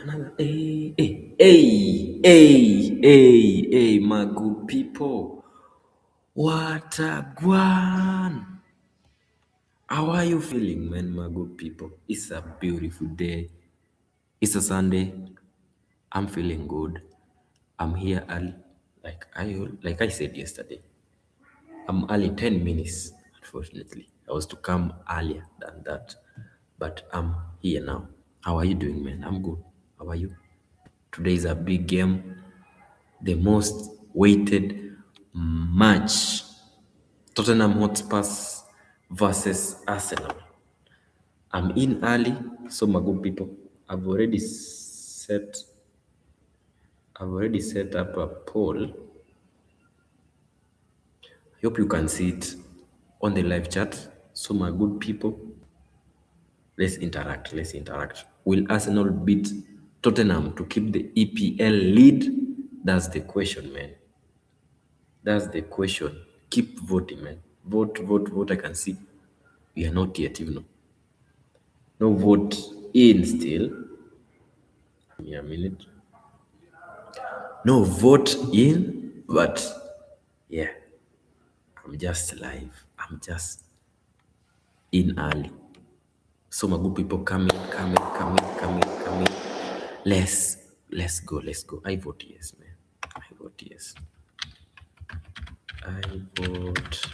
Another, hey, my good people. What a guan. How are you feeling, man, my good people? It's a beautiful day. It's a Sunday. I'm feeling good. I'm here early, like I said yesterday. I'm early 10 minutes, unfortunately. I was to come earlier than that, but I'm here now. How are you doing, man? I'm good. How are you? Today is a big game, the most weighted match. Tottenham Hotspur versus Arsenal. I'm in early, so my good people, I've already set up a poll. I hope you can see it on the live chat. So my good people, let's interact. Will Arsenal beat Tottenham to keep the EPL lead? That's the question, man. That's the question. Keep voting, man. Vote. I can see we are not yet, even. No vote in still. Give me a minute. No vote in, but yeah, I'm just live. I'm just in early. So my good people, come in. Let's go. I vote yes, man. I vote yes. I vote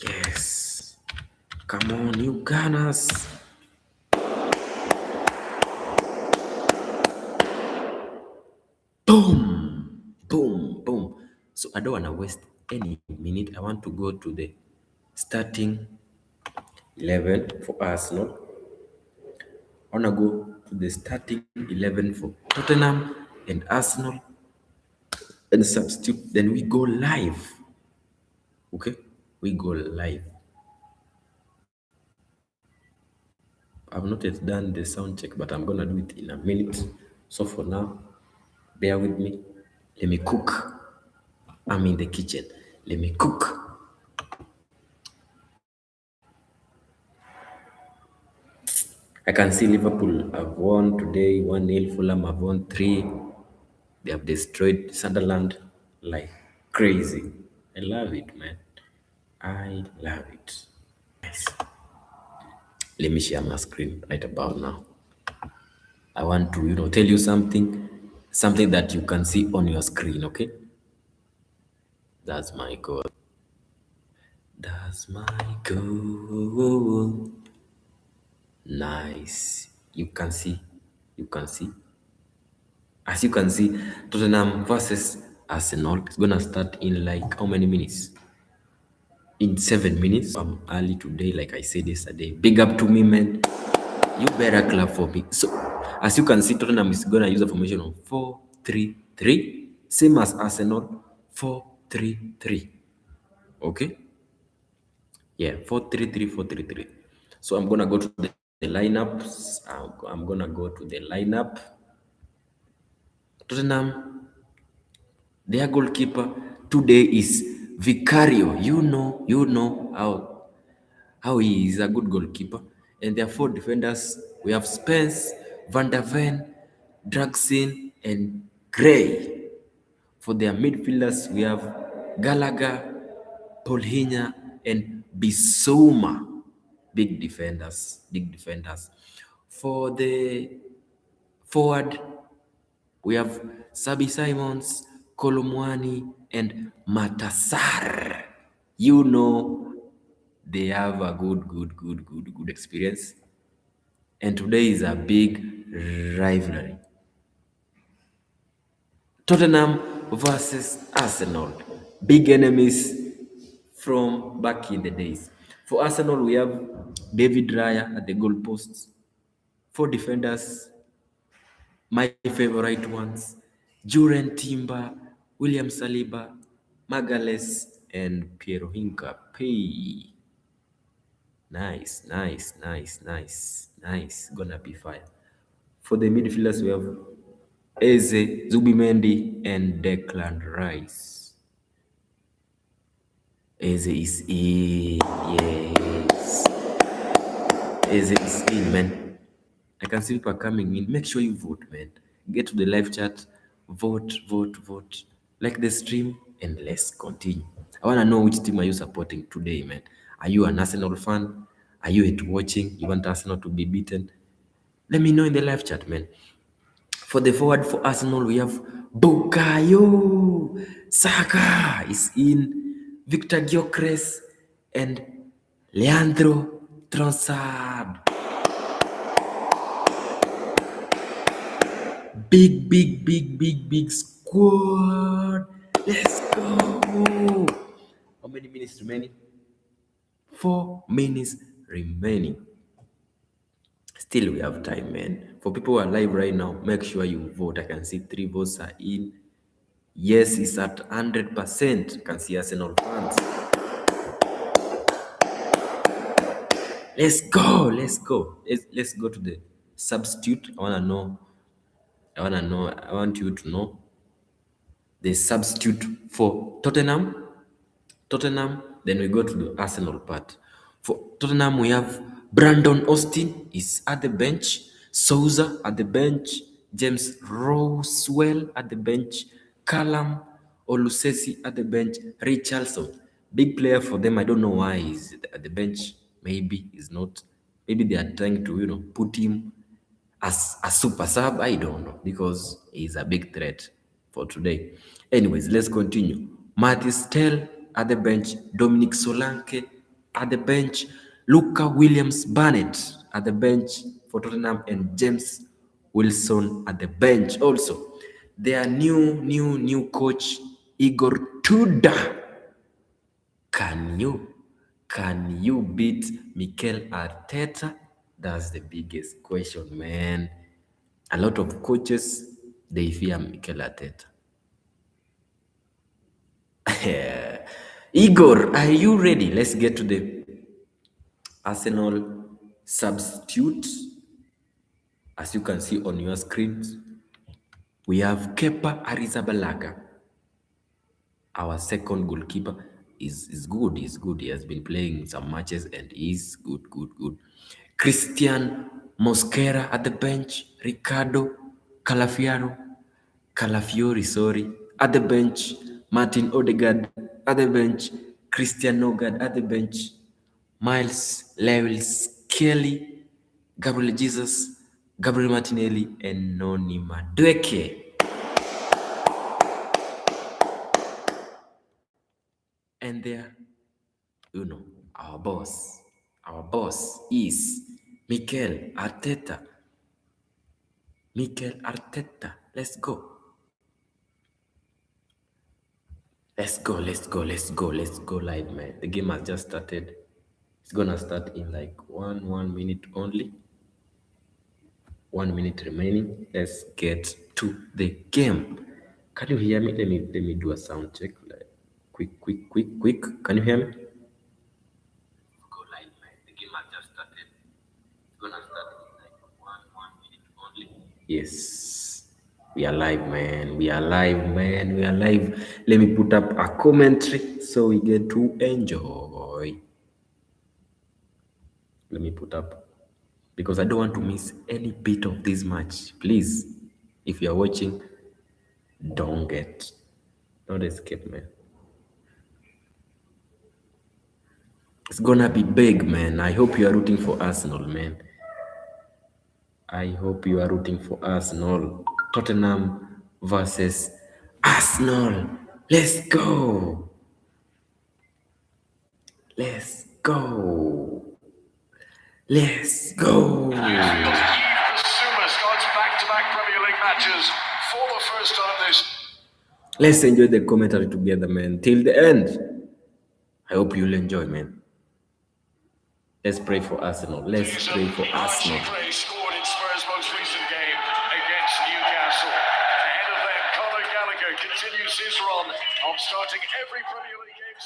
yes. Come on, you Gunners. Boom. So I don't want to waste any minute. I want to go to the starting 11 for Arsenal. I want to go to the starting 11 for Tottenham and Arsenal and substitute. Then we go live. Okay? We go live. I've not yet done the sound check, but I'm going to do it in a minute. So for now, bear with me. Let me cook. I'm in the kitchen. Let me cook. I can see Liverpool have won today 1-0. Fulham have won 3. They have destroyed Sunderland like crazy. I love it, man. I love it. Nice. Let me share my screen right about now. I want to, tell you something that you can see on your screen, okay? That's my goal. That's my goal. Nice. You can see. As you can see, Tottenham versus Arsenal is gonna start in like how many minutes? In 7 minutes. I'm early today, like I said yesterday. Big up to me, man. You better clap for me. So, as you can see, Tottenham is gonna use a formation of 4-3-3, same as Arsenal, 4-3-3. Okay? Yeah, 4-3-3. So I'm gonna go to the lineups. I'm gonna go to the lineup. Tottenham, their goalkeeper today is Vicario. You know how he is a good goalkeeper. And there are 4 defenders. We have Spence, Van der Ven, Draxin, and Gray. For their midfielders, we have Gallagher, Polhinya, and Bissouma. Big defenders. For the forward, we have Sabi Simons, Kolomwani, and Matasar. You know they have a good experience. And today is a big rivalry. Tottenham versus Arsenal. Big enemies from back in the days. For Arsenal, we have David Raya at the goalposts. 4 defenders, my favorite ones, Juren Timber, William Saliba, Magales, and Piero Hincapié. Nice. Gonna be fire. For the midfielders, we have Eze, Zubimendi, and Declan Rice. Eze is in, yes. Eze is in, man. I can see people coming in. Make sure you vote, man. Get to the live chat, vote, vote, vote. Like the stream, and let's continue. I want to know which team are you supporting today, man. Are you an Arsenal fan? Are you at watching? You want Arsenal to be beaten? Let me know in the live chat, man. For the forward for Arsenal, we have Bukayo Saka is in, Victor Gyökeres, and Leandro Trossard. Big squad. Let's go. How many minutes remaining? 4 minutes remaining. Still, we have time, man. For people who are live right now, make sure you vote. I can see 3 votes are in. Yes, it's at 100%. I can see Arsenal fans. Let's go. Let's go to the substitute. I want you to know the substitute for Tottenham, then we go to the Arsenal part. For Tottenham, we have Brandon Austin is at the bench, Souza at the bench, James Roswell at the bench, Callum Olusesi at the bench, Richarlison. Big player for them. I don't know why he's at the bench. Maybe he's not. Maybe they are trying to, put him as a super sub. I don't know, because he's a big threat for today. Anyways, let's continue. Mathis Tell at the bench, Dominic Solanke at the bench, Luca Williams Barnett at the bench for Tottenham, and James Wilson at the bench also. Their new coach, Igor Tudor. Can you beat Mikel Arteta? That's the biggest question, man. A lot of coaches, they fear Mikel Arteta. Igor, are you ready? Let's get to the Arsenal substitute. As you can see on your screens, we have Kepa Arrizabalaga. Our second goalkeeper is good. He's good. He has been playing some matches and he's good. Christian Mosquera at the bench. Ricardo Calafiori, at the bench. Martin Odegaard at the bench. Christian Nogard at the bench. Miles Lewis Kelly, Gabriel Jesus, Gabriel Martinelli, and Noni Madueke. And there, our boss is Mikel Arteta. Let's go. Let's go live, man. The game has just started. It's gonna start in like one minute only. 1 minute remaining. Let's get to the game. Can you hear me? Let me do a sound check. Like quick. Can you hear me? Go live, man. The game has just started. It's gonna start in like one minute only. Yes. We are live, man. We are live. Let me put up a commentary so we get to enjoy. Let me put up, because I don't want to miss any bit of this match. Please, if you are watching, don't escape, man. It's gonna be big, man. I hope you are rooting for Arsenal, man. I hope you are rooting for Arsenal. Tottenham versus Arsenal. Let's go. Let's go. Let's go. Let's enjoy the commentary together, man. Till the end. I hope you'll enjoy, man. Let's pray for Arsenal. Let's pray for Arsenal. Scored in Spurs' most recent game against Newcastle. Ahead of them, Conor Gallagher continues his run of starting every Premier League game.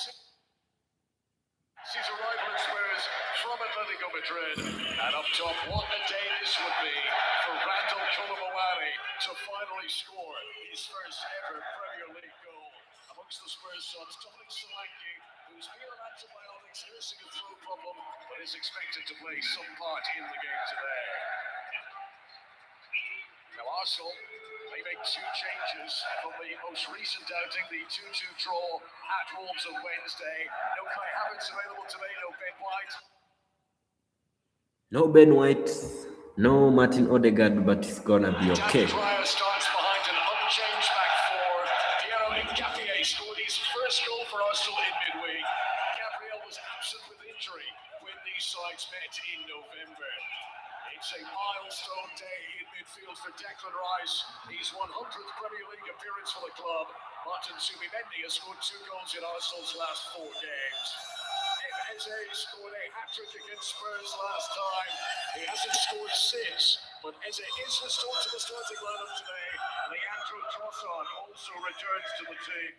He's a rival in Spurs from Atletico Madrid. And up top, what a day this would be for Randall Colomowani to finally score his first ever Premier League goal. Amongst the Spurs subs, Dominic Solanke, who's been on antibiotics, nursing a throat problem, but is expected to play some part in the game today. Now Arsenal, they make two changes from the most recent outing, the 2-2 draw at Wolves on Wednesday. No Kai Havertz available today, no Ben White. No Ben White, no Martin Odegaard, but it's gonna be okay. Dyer starts behind an unchanged back four. Piero Nkapie scored his first goal for Arsenal in midweek. Gabriel was absent with injury when these sides met in November. It's a milestone day in midfield for Declan Rice. His 100th Premier League appearance for the club. Martin Zubimendi has scored 2 goals in Arsenal's last 4 games. Eze scored a hat-trick against Spurs last time. He hasn't scored since, but Eze is restored to the starting lineup today. Leandro Trossard also returns to the team.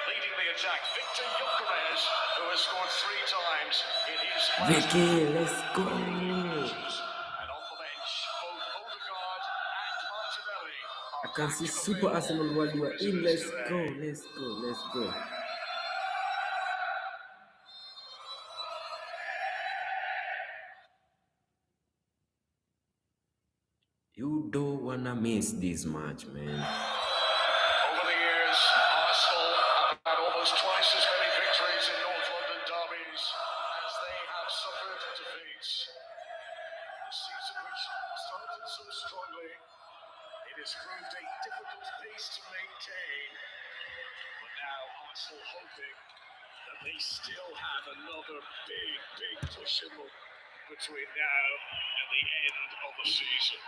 Leading the attack, Victor Gyökeres, who has scored 3 times in his Vicky, let's go. And on the bench, both Odegaard and Martinelli. I can see Super Arsenal while you are in. Let's go, let's go, let's go. You don't wanna miss this match, man. Over the years, Arsenal have had almost twice as many victories in North London derbies as they have suffered defeats. The season which started so strongly, it has proved a difficult pace to maintain. But now Arsenal hoping that they still have another big push in them between now and the end of the season.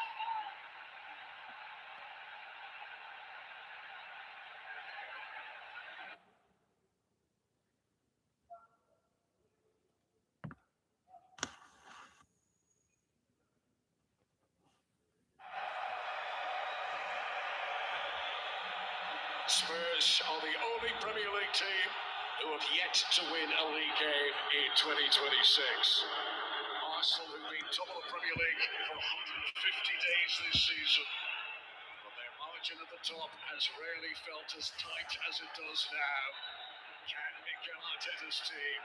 Spurs are the only Premier League team who have yet to win a league game in 2026. Arsenal, who've been top of the Premier League for 150 days this season, but their margin at the top has rarely felt as tight as it does now. Can Mikel Arteta's team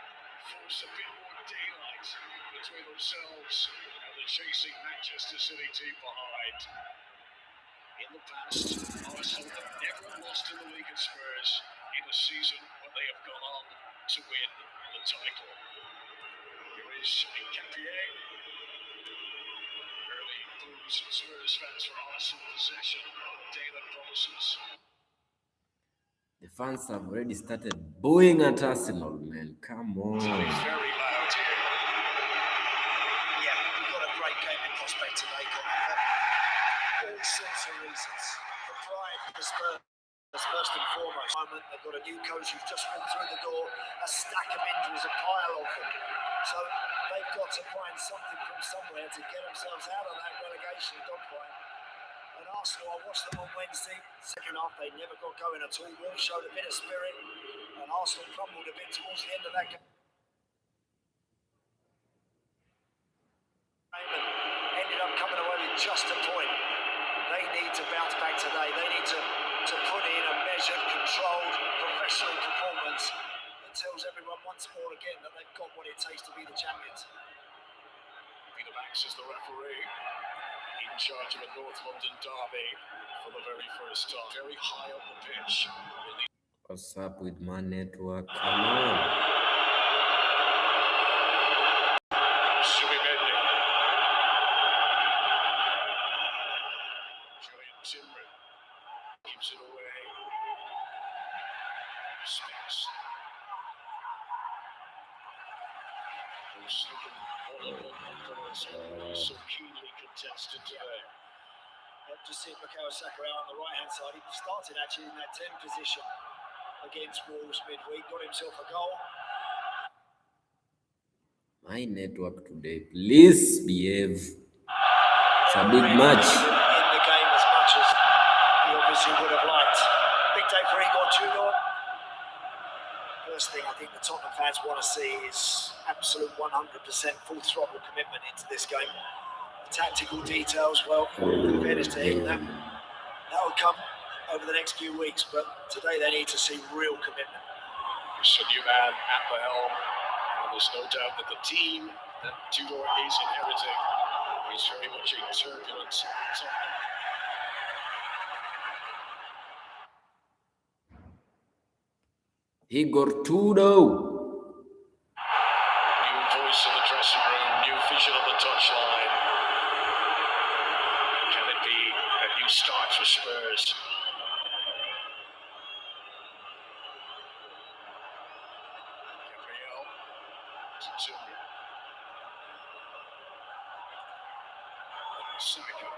force a bit more daylight between themselves and the chasing Manchester City team behind? In the past, Arsenal have never lost in the league at Spurs in a season when they have gone on to win the title. Here is Nkapie. Early blues and Spurs fans for Arsenal possession on a day that promises. The fans have already started booing at Arsenal, man. Come on. It's very loud here. Yeah, we've got a great game in prospect today, Colin, for all sorts of reasons. For pride, the Spurs, first and foremost. Moment, they've got a new coach who's just walked through the door, a stack of injuries, a pile of them. So they've got to find something from somewhere to get themselves out of that relegation dogfight. And Arsenal, I watched them on Wednesday. Second half, they never got going at all. Wolves showed a bit of spirit, and Arsenal crumbled a bit towards the end of that game. And ended up coming away with just a point. They need to bounce back today. They need to put in a measured, controlled, professional performance that tells everyone once more again that they've got what it takes to be the champions. Peter Banks is the referee, in charge of a North London derby for the very first time. Very high up the pitch. What's up with my network? Come on. Zubimendi. Julian Timber keeps it away. Space. Those looking all over so keenly contested today. Just see Bukayo Saka out on the right-hand side. He started actually in that 10 position against Wolves midweek, got himself a goal. My network today, please behave. It's a big match. In the game as much as he obviously would have liked. Big day for Igor Tudor. First thing I think the Tottenham fans want to see is absolute 100% full throttle commitment into this game. The tactical details, well, in fairness to him, that will come over the next few weeks, but today they need to see real commitment. It's a new man at the helm, and there's no doubt that the team that Tudor is inheriting. He's very much a turbulent Tottenham. Igor Tudo. New voice in the dressing room, new vision on the touchline. Can it be a new start for Spurs? Gabriel to Timber. Saka.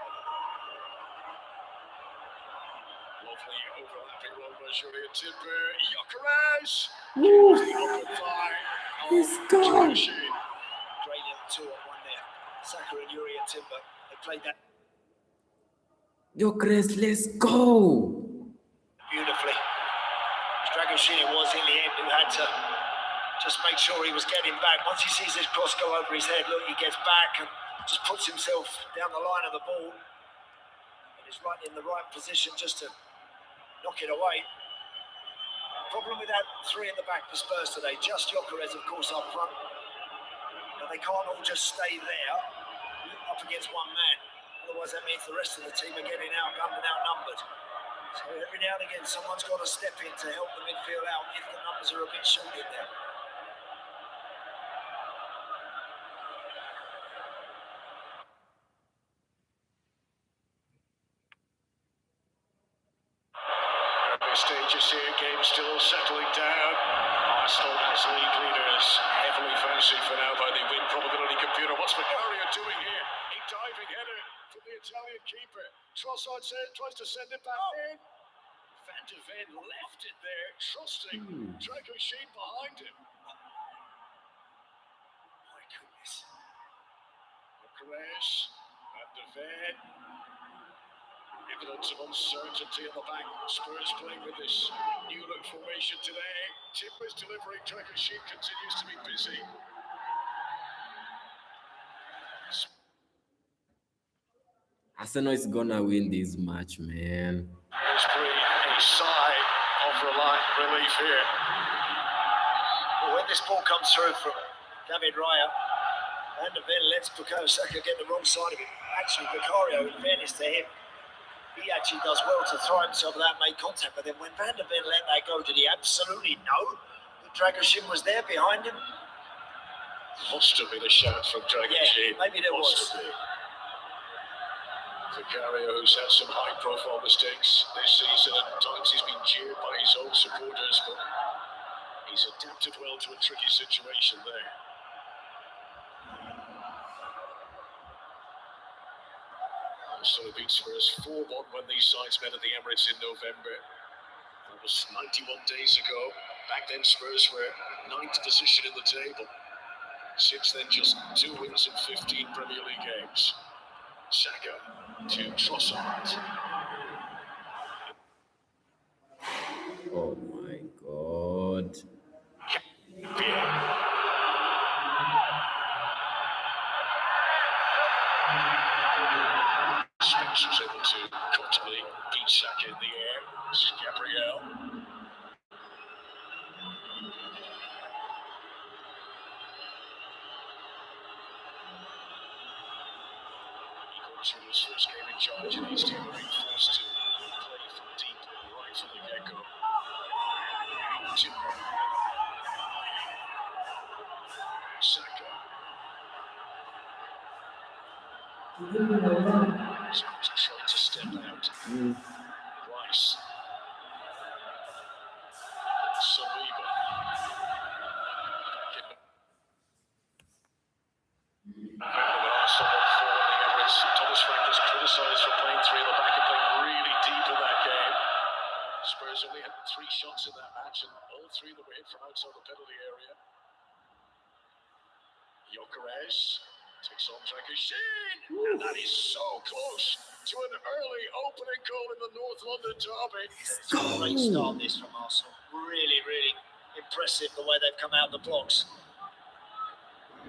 Lovely overlapping run by Julian Timber. Gyökeres. Open thigh. Let's go. Great little 2-on-1 there. Saka and Yuri and Timber. They played that Gyökeres, let's go. beautifully. Dragoshin it was in the end who had to just make sure he was getting back. Once he sees this cross go over his head, look, he gets back and just puts himself down the line of the ball. And is right in the right position just to knock it away. Problem with that three at the back for Spurs today. Just Gyökeres, of course, up front. But they can't all just stay there up against one man. Otherwise, that means the rest of the team are getting outgunned and outnumbered. So every now and again, someone's got to step in to help the midfield out if the numbers are a bit short in there. Stages here, game still settling down. Arsenal as league leaders, heavily fancied for now by the win probability computer. What's Macario doing here? A diving header from the Italian keeper. Trossard tries to send it back in. Van de Ven left it there, trusting Dragoshin behind him. My goodness. Gyökeres, Van de Ven. Evidence of uncertainty in the back. Spurs playing with this new look formation today. Timber's delivering. Dragoshin continues to be busy. Arsenal is gonna win this match, man. Let's breathe a sigh of relief here. Well, when this ball comes through from David Raya, Van de Ven lets Bukayo Saka get the wrong side of it. Actually, Vicario, in fairness to him, he actually does well to throw himself without make contact. But then when Van de Ven let that go, did he absolutely know that Dragoshin was there behind him? Must have been a shout from Dragoshin. Yeah, maybe there was. Vicario, who's had some high-profile mistakes this season, at times he's been jeered by his own supporters, but he's adapted well to a tricky situation there. Arsenal beat Spurs 4-1 when these sides met at the Emirates in November. That was 91 days ago. Back then, Spurs were 9th position in the table. Since then, just 2 wins in 15 Premier League games. Saka to Trossard. Oh my God. Spence was able to comfortably beat Saka in the air. This is Gabriel. To his first game in charge, and he's still being forced to play from deep right from the get-go. Timber. Saka. Spurs trying to step out. Rice. Saliba. Arsenal won 4 in the Emirates. Thomas Frank was criticised for playing 3 at the back and playing really deep in that game. Spurs only had 3 shots in that match, and all 3 that were hit from outside the penalty area. Gyökeres takes on Dragoshin, and that is so close to an early opening goal in the North London derby. It's a great start this from Arsenal. Really, really impressive the way they've come out the blocks.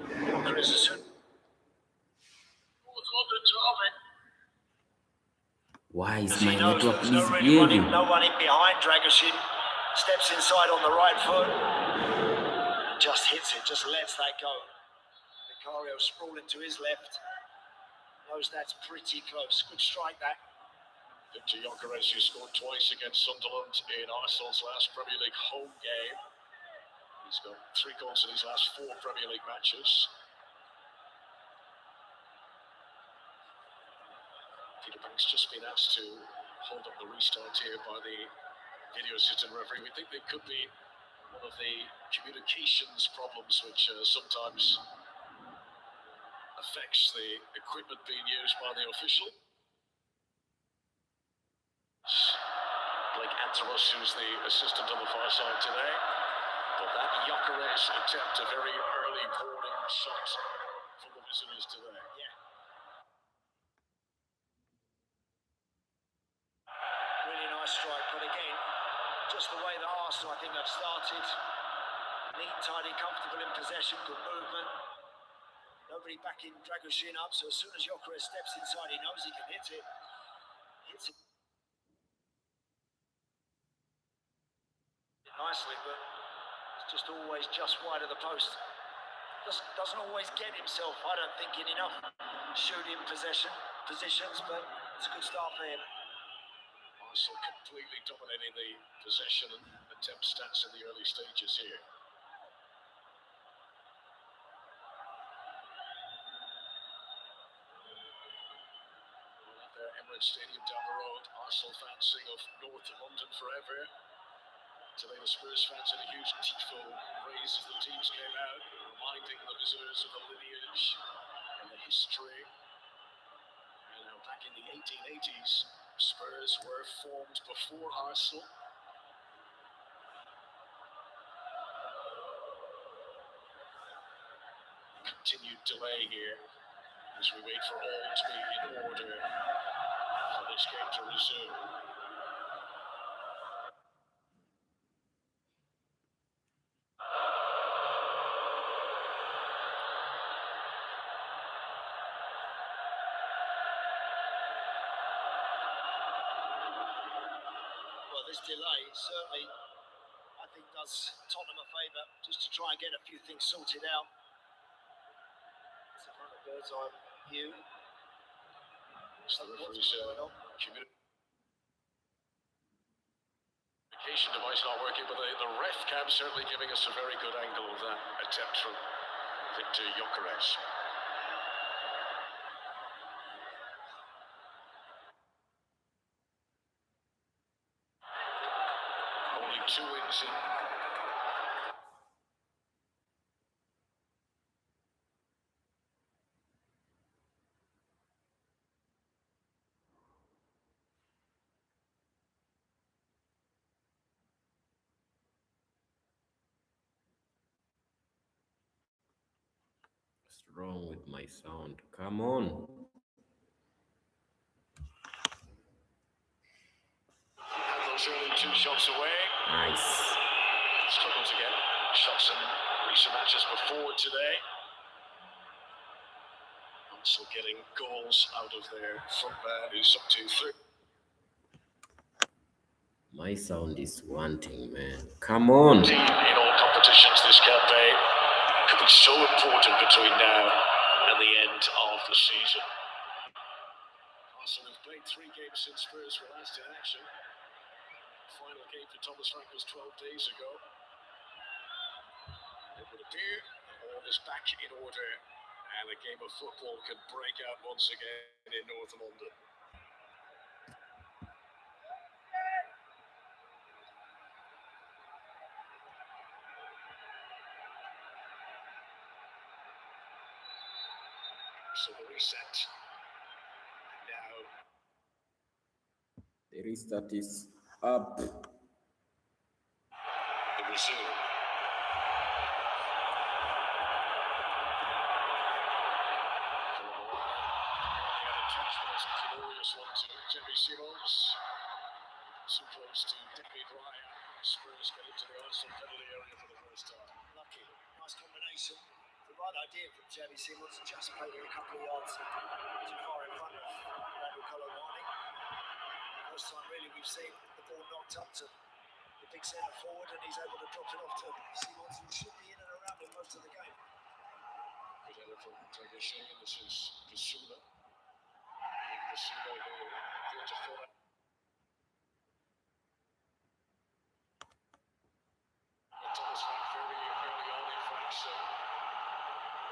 Gyökeres is Why is he my knows network there's no one misbehaving? in behind. Dragoshin steps inside on the right foot and just hits it, just lets that go. Vicario sprawling to his left. Knows that's pretty close. Good strike, that. Victor Gyökeres, who scored twice against Sunderland in Arsenal's last Premier League home game. He's got 3 goals in his last 4 Premier League matches. Peter Bank's just been asked to hold up the restart here by the video assistant referee. We think they could be one of the communications problems which sometimes affects the equipment being used by the official. Blake Anteros, who's the assistant on the far side today. But that Gyökeres attempt, a very early warning shot from the visitors today. Yeah. Really nice strike, but again, just the way that Arsenal, I think, have started. Neat, tidy, comfortable in possession, good movement. Nobody backing Dragoshin up, so as soon as Gyökeres steps inside, he knows he can hit it. Hits it nicely, but it's just always just wide of the post. Doesn't always get himself, I don't think, in enough shooting positions, but it's a good start for him. Arsenal completely dominating the possession and attempt stats in the early stages here. At their Emirates Stadium down the road, Arsenal fans sing of North London forever. Today the Spurs fans had a huge tifo raise as the teams came out, reminding the visitors of the lineage and the history. And now back in the 1880s, Spurs were formed before Arsenal. Continued delay here as we wait for all to be in order for this game to resume. This delay certainly, I think, does Tottenham a favour, just to try and get a few things sorted out. It's a kind of bird's eye view. It's the referee's communication device not working, but the ref cam certainly giving us a very good angle of that attempt from Victor Gyökeres. Only 2 wins in. What's wrong with my sound? Come on. Early 2 shots away. Nice. Struggled to get shots in recent matches before today. Also getting goals out of their front man, who's up to 3. My sound is wanting, man. Come on. In all competitions this campaign could be so important between now and the end of the season. Arsenal have played 3 games since Spurs were last in action. Final game for Thomas Frank was 12 days ago. It would appear all is back in order and a game of football could break out once again in North London. So the reset. Now The restart is up. the resume. Glorious one to Jimmy Simons. So close to David Ryan. Spurs get into the Arsenal penalty area for the first time. Lucky, nice combination. The right idea from Jamie Simons, just played it a couple of yards too far in front of Randall Colomani. First time really we've seen the ball knocked up to the big centre forward, and he's able to drop it off to Simons, who should be in and around him most of the game. Good header from Pankey, and this is Basuma. Basuma who appeared to fall out. Thomas went very early on, in fact, so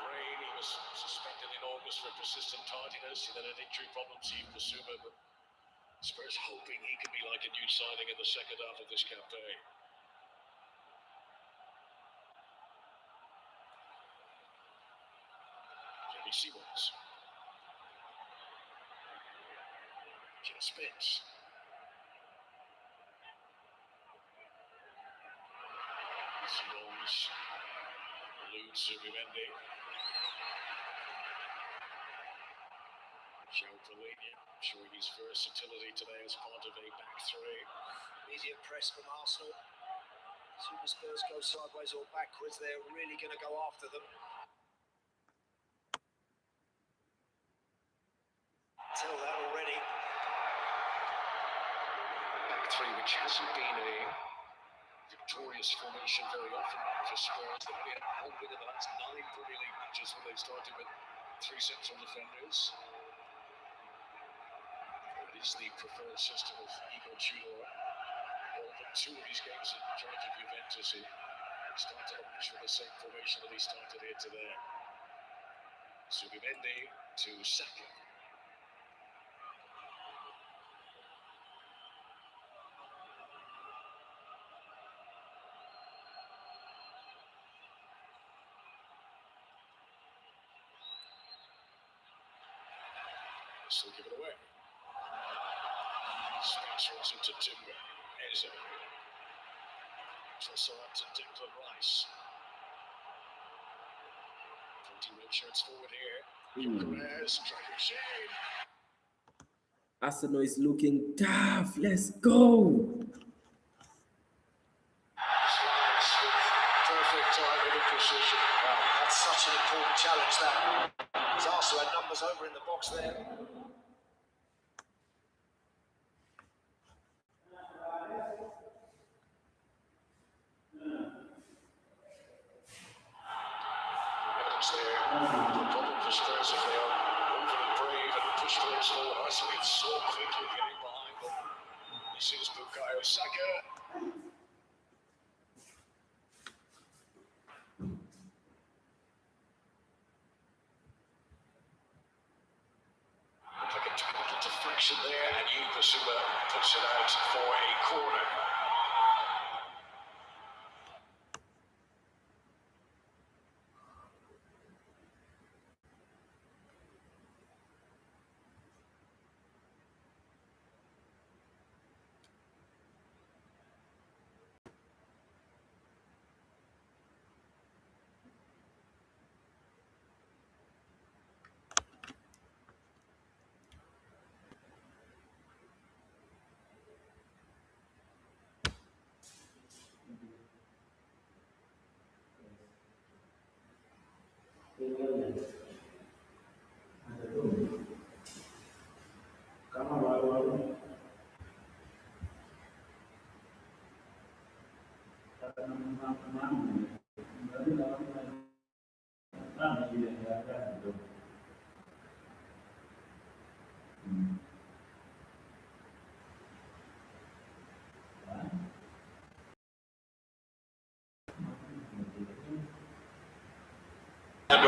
Rain, he was suspended in August for persistent tardiness. He then had injury problems, he Basuma, but Spurs hoping he could be like a new signing in the second half of this campaign. Jimmy Seawards. Jim Spence. Simons. Eludes Zubimendi. Joe Pellegrini showing his versatility today as part of a back three. Immediate press from Arsenal. As soon as Spurs go sideways or backwards, they're really going to go after them. Tell that already. Back three, which hasn't been a victorious formation very often for Spurs. They've only had one win in the last 9 Premier League matches when they started with 3 central defenders. It is the preferred system of Igor Tudor. All but 2 of his games in charge of Juventus, he started a match with the same formation that he started here today. Zubimendi to Saka. Still give it away. Spence runs into Timber. Eze. Trossard to Declan Rice. 20 red shirts forward here. Perez, Traoré. Arsenal is looking tough. Let's go. Slides with perfect timing and precision. Wow, that's such an important challenge, that. Because Arsenal had numbers over in the box there. There. The problem for Spurs if they are over and brave and push players forward. Arsenal is so quickly getting behind them. This is Bukayo Saka. Like a total deflection there, and Basuma puts it out for a corner.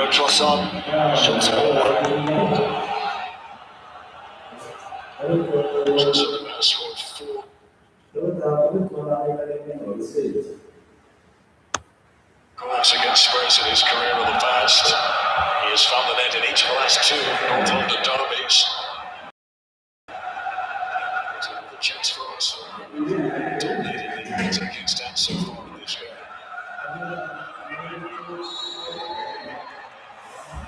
Trossard shots forward. Trossard has scored 4. Goals against Spurs in his career in the past. He has found the net in each of the last 2 North London derbies. It's another chance for us. Dominated the attacking stance so far in this game.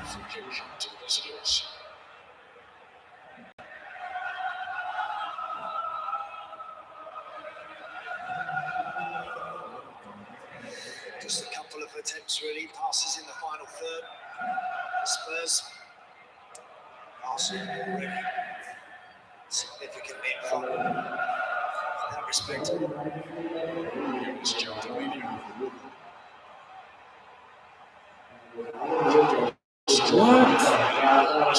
Free kick to the visitors. Just a couple of attempts really, passes in the final third. The Spurs, Arsenal already significantly in front in that respect. It's Joe Pellegrini. What? Who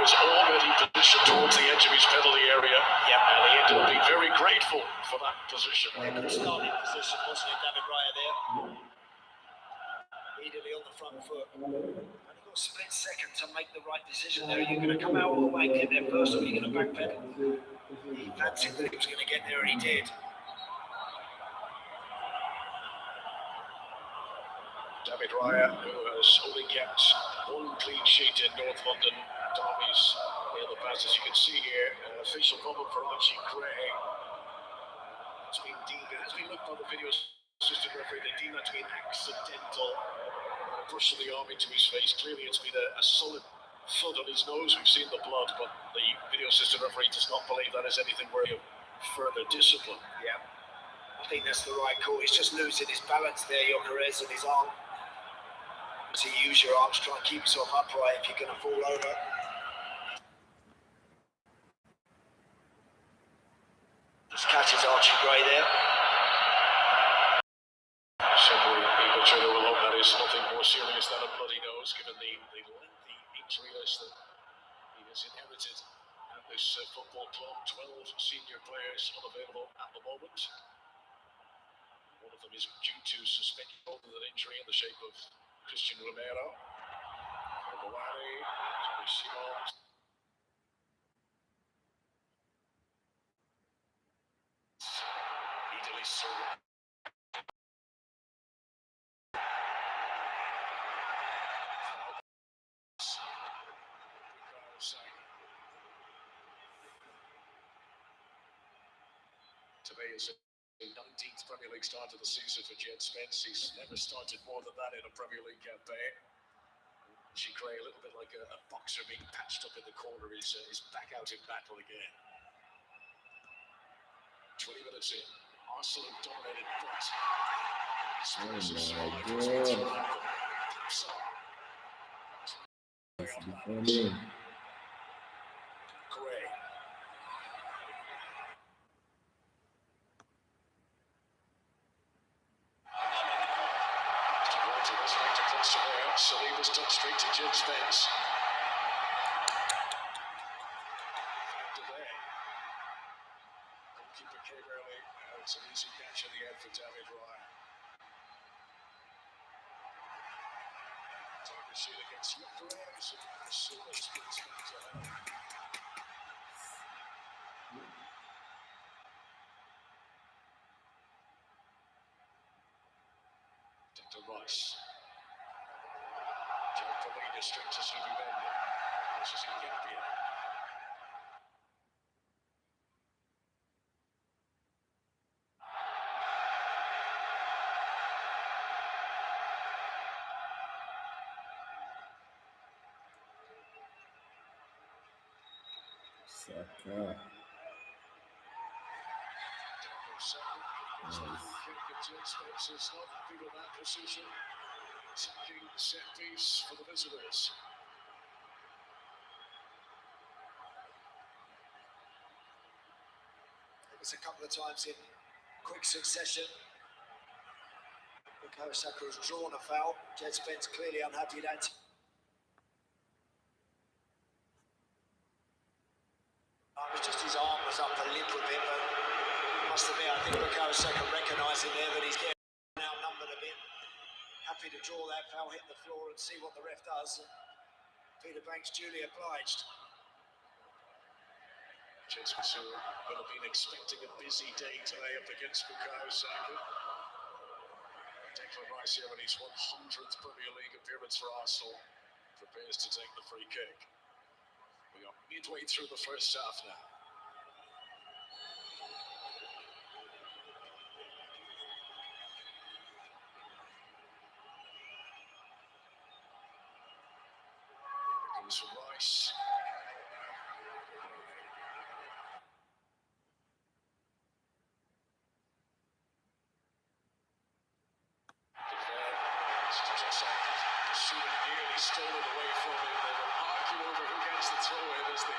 was already positioned towards the edge of his penalty area. Yeah, and he ended up being very grateful for that position. Good starting position, wasn't it, David Raya there? Immediately on the front foot. Only got a split second to make the right decision there. Are you going to come out all the way and get there first, or are you going to backpedal? He fancied that he was going to get there, and he did. David Raya, who has only kept one clean sheet in North London derbies in the past, as you can see here, official comment for Archie Gray. It's been deemed, it has been looked on the video assistant referee, they deem that to be an accidental brush of the arm into his face. Clearly it's been a solid thud on his nose, we've seen the blood, but the video assistant referee does not believe that is anything worthy of further discipline. Yeah, I think that's the right call. He's just losing his balance there, Gyökeres, and his arm. So you use your arms, try and keep yourself upright if you're going to fall over. Just catches Archie Gray there. Simply, people try to alone that is nothing more serious than a bloody nose, given the lengthy injury list that he has inherited at this football club. 12 senior players unavailable at the moment. One of them is due to suspected an injury in the shape of Christian Romero. Mawari, Simons. Idolisso. Today is the 19th Premier League start of the season for Jed Spence. He's never started more than that in a Premier League campaign. Gray, a little bit like a boxer being patched up in the corner, is back out in battle again. 20 minutes in, Arsenal have dominated, but Spurs have survived. Gray. Saliba's touch straight to Jed Spence. Goalkeeper K-Rarely. It's an easy catch in the end for David Raya. Target sheet against Gyökeres, and as soon as Spence comes to help. Dr. Rice. Straight to Zubimendi. This is Gambia. Saka. Spence is not happy with that position. Attacking set piece for the visitors. It was a couple of times in quick succession. Bukayo Saka has drawn a foul. Jed Spence clearly unhappy that. It was just his arm was up a little bit, but must admit, I think Bukayo Saka recognising there that he's getting outnumbered a bit. Happy to draw that foul, hit the floor and see what the ref does. Peter Banks duly obliged. Jed Spence will have been expecting a busy day today up against Bukayo Saka. Declan Rice here in his 100th Premier League appearance for Arsenal prepares to take the free kick. We are midway through the first half now. Here comes from Rice. Stolen away from him. They will argue over who gets the throw in as the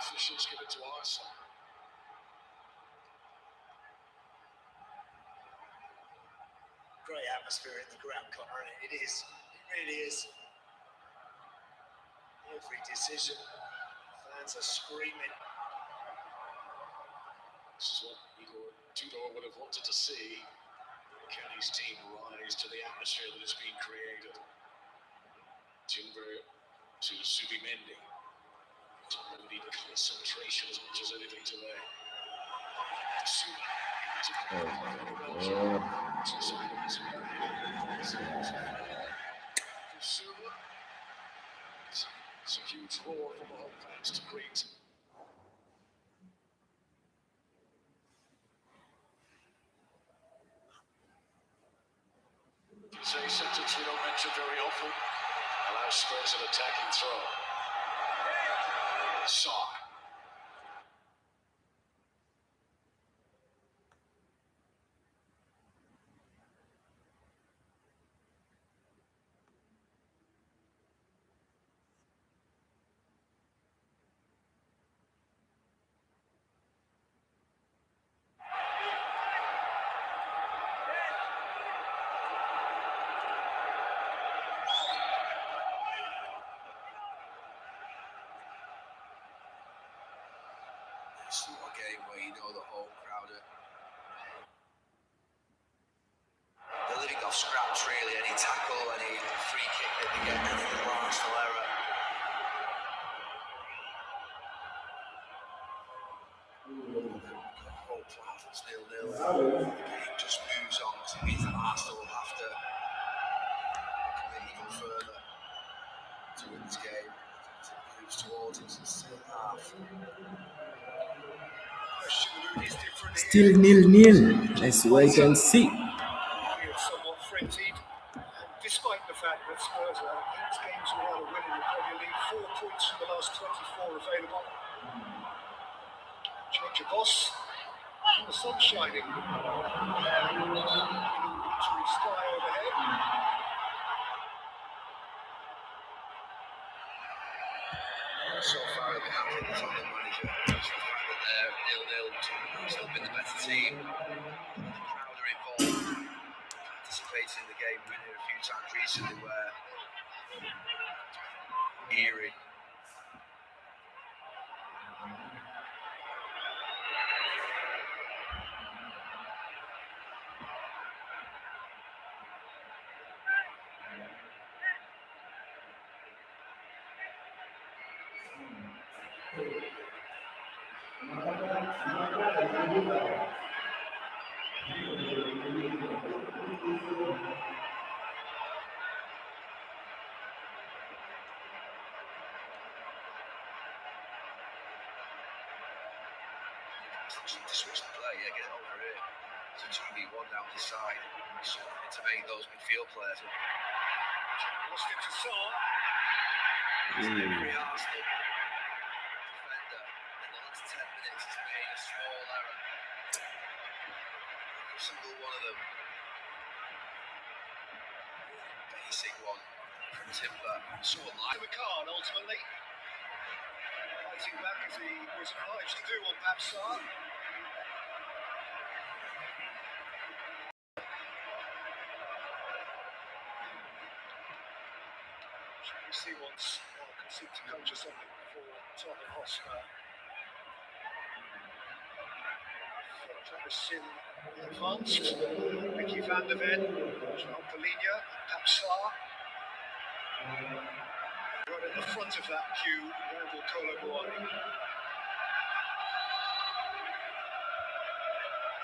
officials give it to Arsenal. atmosphere in the ground, Connor. It is. It really is. Every decision, fans are screaming. This is what Igor Tudor would have wanted to see. Can his team rise to the atmosphere that has been created? Timber to Subimendi. Tottenham need concentration as much as anything today. It's a huge roar from the home fans to greet. It's a sentence we don't mention very often. Allows Spurs an attacking throw. Saw. It's not a game where you know the home crowd are. They're living off scraps, really. Any tackle, any free kick that they get, any little Arsenal error. Hope for happens 0-0. The game just moves on because it means that Arsenal will have to commit even further to win this game. As it moves towards its half. Still 0-0. Let's wait and see. Somewhat frenzied. Despite the fact that Spurs are 8 games without a win in the Premier League, 4 points from the last 24 available. Change of boss, and the sun shining. Wintry sky overhead. So far, I've been happy with the Tottenham manager. Just the fact that they're 0-0, still been the better team. The crowd are involved. Participated in the game, winning a few times recently where eerie. Switch the play, get it over here. It's a 2v1 down the side. So to make those midfield players. Lost it to Saw. Every Arsenal defender in the last 10 minutes has made a small error. Every single one of them. Basic one from Timber. So alive. The card ultimately. Fighting back as he was obliged to do on Babsar. He wants can seek to conjure something for Tottenham Hotspur. Travis Sim advanced. Mickey van der Ven, João Palhinha, Babsar. Right at the front of that queue, Randall Colomboani,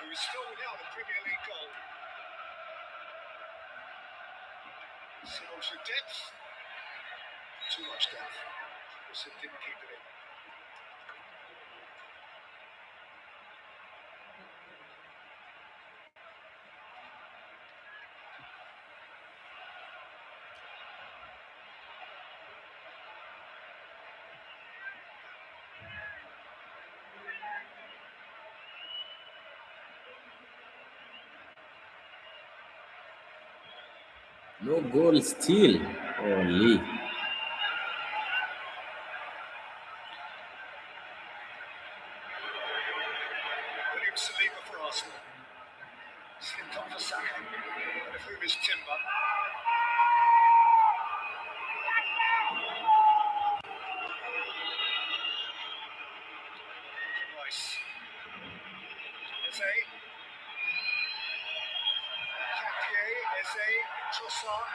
who is still without a Premier League goal. Simon for depth. Too much depth. Wilson didn't keep it in. No goal still. Holy. William Saliba for Arsenal. Slipped up for Saka. And of whom is Timber. Rice. Eze. Pankey. Eze. Trossard.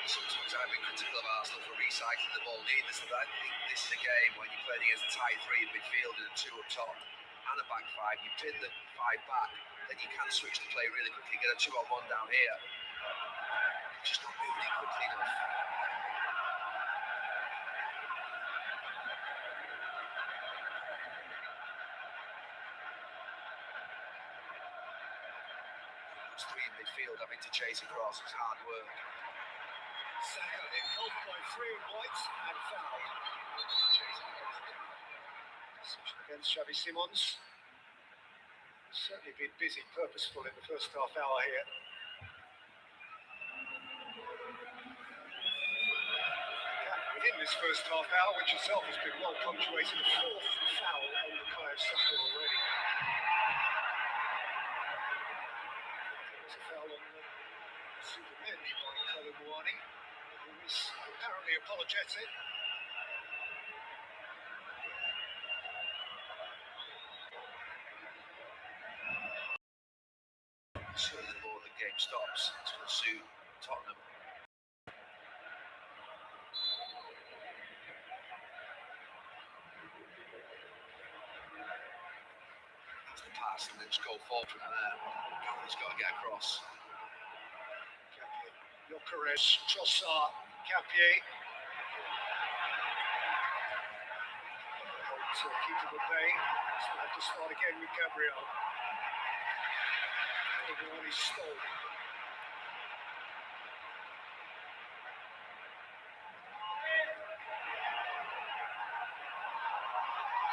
Sometimes I've been critical of Arsenal for recycling the ball needless, but I think this is a game when you're playing against a tight three in midfield and a two up top and a back five. You pin the five back, then you can switch the play really quickly, get a 2-on-1 down here. Just not moving quickly enough. Those three in midfield having to chase across is hard work. Saka engulfed by 3 whites and foul. Against Xavi Simons. Certainly been busy, purposeful in the first half hour here. Within this first half hour, which itself has been well punctuated, a 4th foul on the Bukayo Saka already. There's a foul on the Superman by Colomboani, who is apparently apologetic. Certainly the more the game stops, it's going to suit Tottenham. That's the pass, and then just go forward from there. He's got to get across. Llokeres, Trossard, Capier. Helped keep him at bay. So we'll have to start again with Gabriel. Everyone is stole.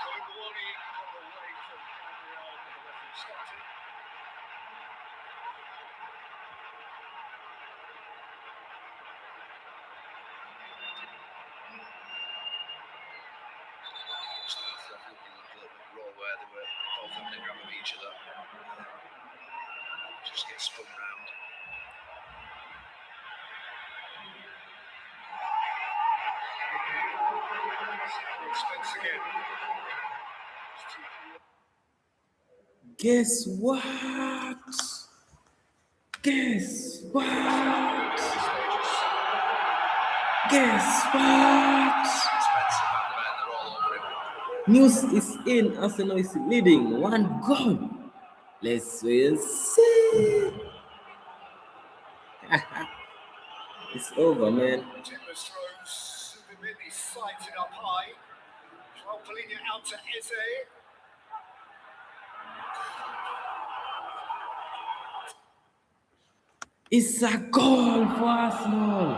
Colomboani got away from Gabriel, and the referee stopped it. Started off looking like a little bit raw where they were both having a grab of each other. Just get spun round. Spence again. Guess what? Guess what? Guess what? Spencer Van der Ven, they're all over him. News is in. Arsenal is leading 1 goal. Let's see. It's over, man. Timbers throws. Superman sights it up high. João Palhinha out to Eze. It's a goal for Arsenal.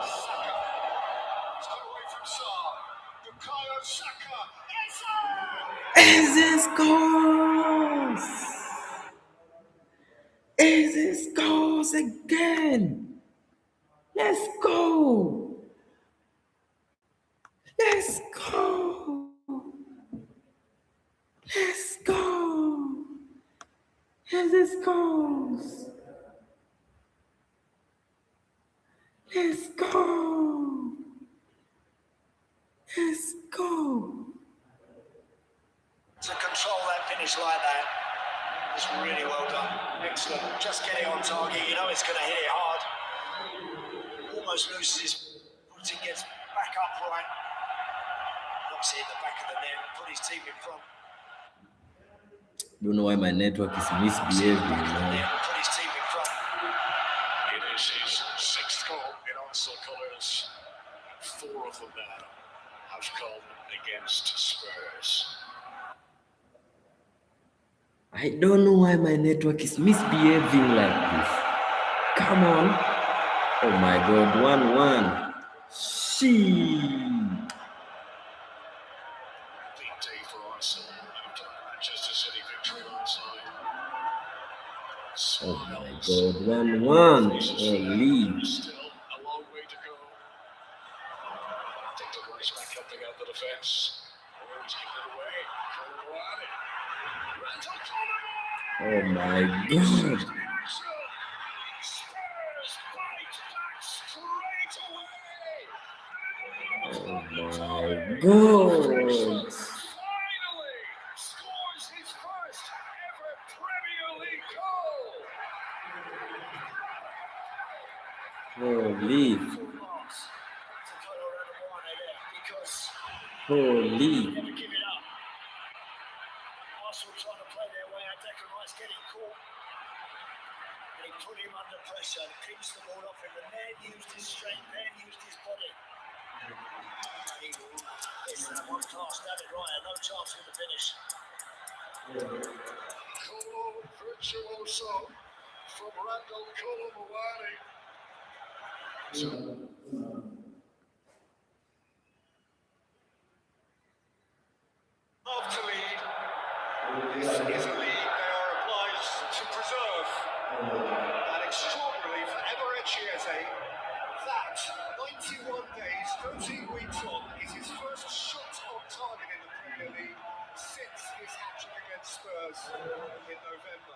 Saka. Cut away from Sarr. Bukayo Saka. Eze! Eze scores! Eze scores again! Let's go! Let's go! Let's go! Eze scores! Let's go! Let's go! To control that finish like that is really well done. Excellent. Just getting on target. You know it's going to hit it hard. Almost loses his footing, gets back upright. Knocks it in the back of the net, put his team in front. Don't know why my network is misbehaving, man. Put his team in front. It is his 6th goal in Arsenal colours. 4 of them now have come against Spurs. I don't know why my network is misbehaving like this. Come on. Oh my God, 1-1. She. Big day for Arsenal after Manchester City victory last night. Oh my God, 1-1. Holy. Still a long way to go. defence. Oh, he's given it away. Colomboani. Oh my God. Spurs fight back straight away. Oh my God. Finally scores his first ever Premier League goal. Holy. Full marks to Colorado there because Holy. never give it up. Arsenal trying to play their way out. Declan Rice getting caught. They put him under pressure and pinched the ball off him. The man used his strength, man used his body. He missed that one pass, David Ryan, no chance for the finish. Colo Virtuoso from Randall Colomboani. Off to lead. This is a lead they are obliged to preserve. And extraordinarily for Eberechi Eze, that 91 days, 13 weeks on, is his first shot on target in the Premier League since his hat-trick against Spurs in November.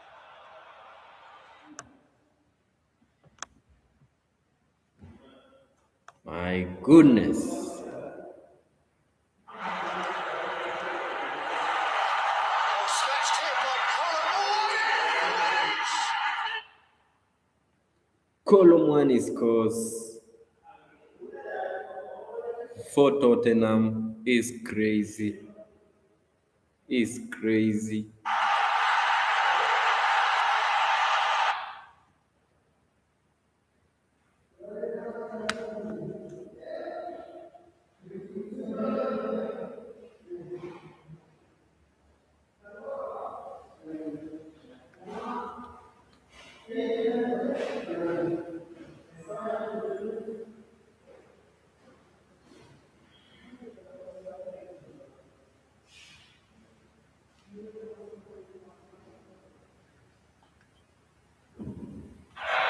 My goodness. Oh, snatched here by Colomboani scores for Tottenham. Is crazy. Is crazy.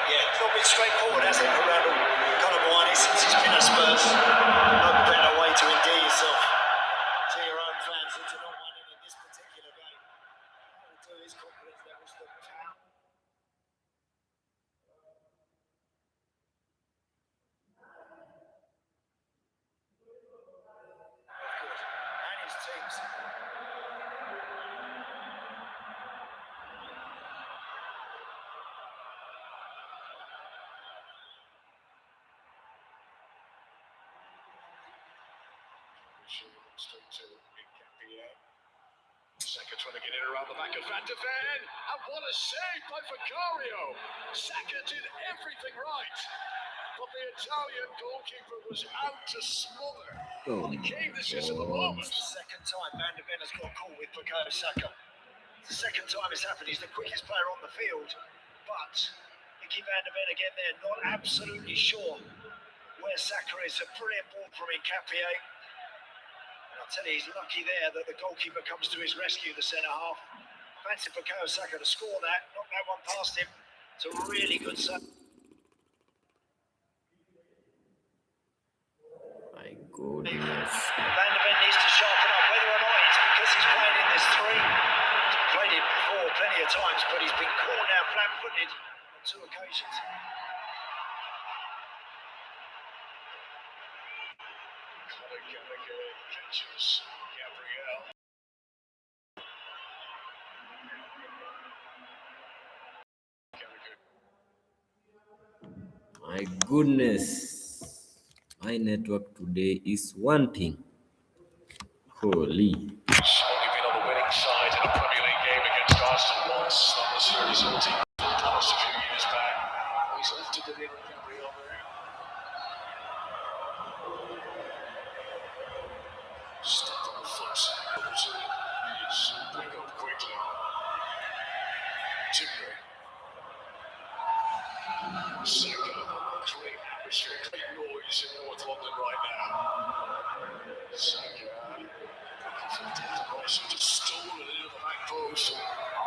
Yeah, it's not been straightforward, has it, for Randall Colomboani since he's been at Spurs? No better way to endear yourself to your own fans than to not winning in this particular game. That will do his confidence levels to pound. And his teams. Straight to Pankey. Saka trying to get it around the back of Van de Ven. And what a save by Vicario. Saka did everything right. But the Italian goalkeeper was out to smother. Oh He came this is at the God. moment. It's the second time Van de Ven has got caught with Bukayo Saka. It's the second time it's happened. He's the quickest player on the field. But Mickey Van de Ven again there, not absolutely sure where Saka is. A brilliant ball from Pankey. And I'll tell you, he's lucky there that the goalkeeper comes to his rescue, the centre half. Fancy Bukayo Saka to score that, knock that one past him. It's a really good save. My goodness. Van de Ven needs to sharpen up, whether or not it's because he's playing in this three. He's played it before plenty of times, but he's been caught now flat-footed on two occasions. Conor Gallagher catches Gabriel. Gallagher. My goodness. My network today is wanting. Holy. He's only been on the winning side in a Premier League game against Arsenal once. That was for his own team. That was a few years back. He's lifted it in with Gabriel there. Step on the foot. He's bring up quickly. Timber. Saka. Great atmosphere, great noise in North London right now. Saka. Also just stolen it into the back post.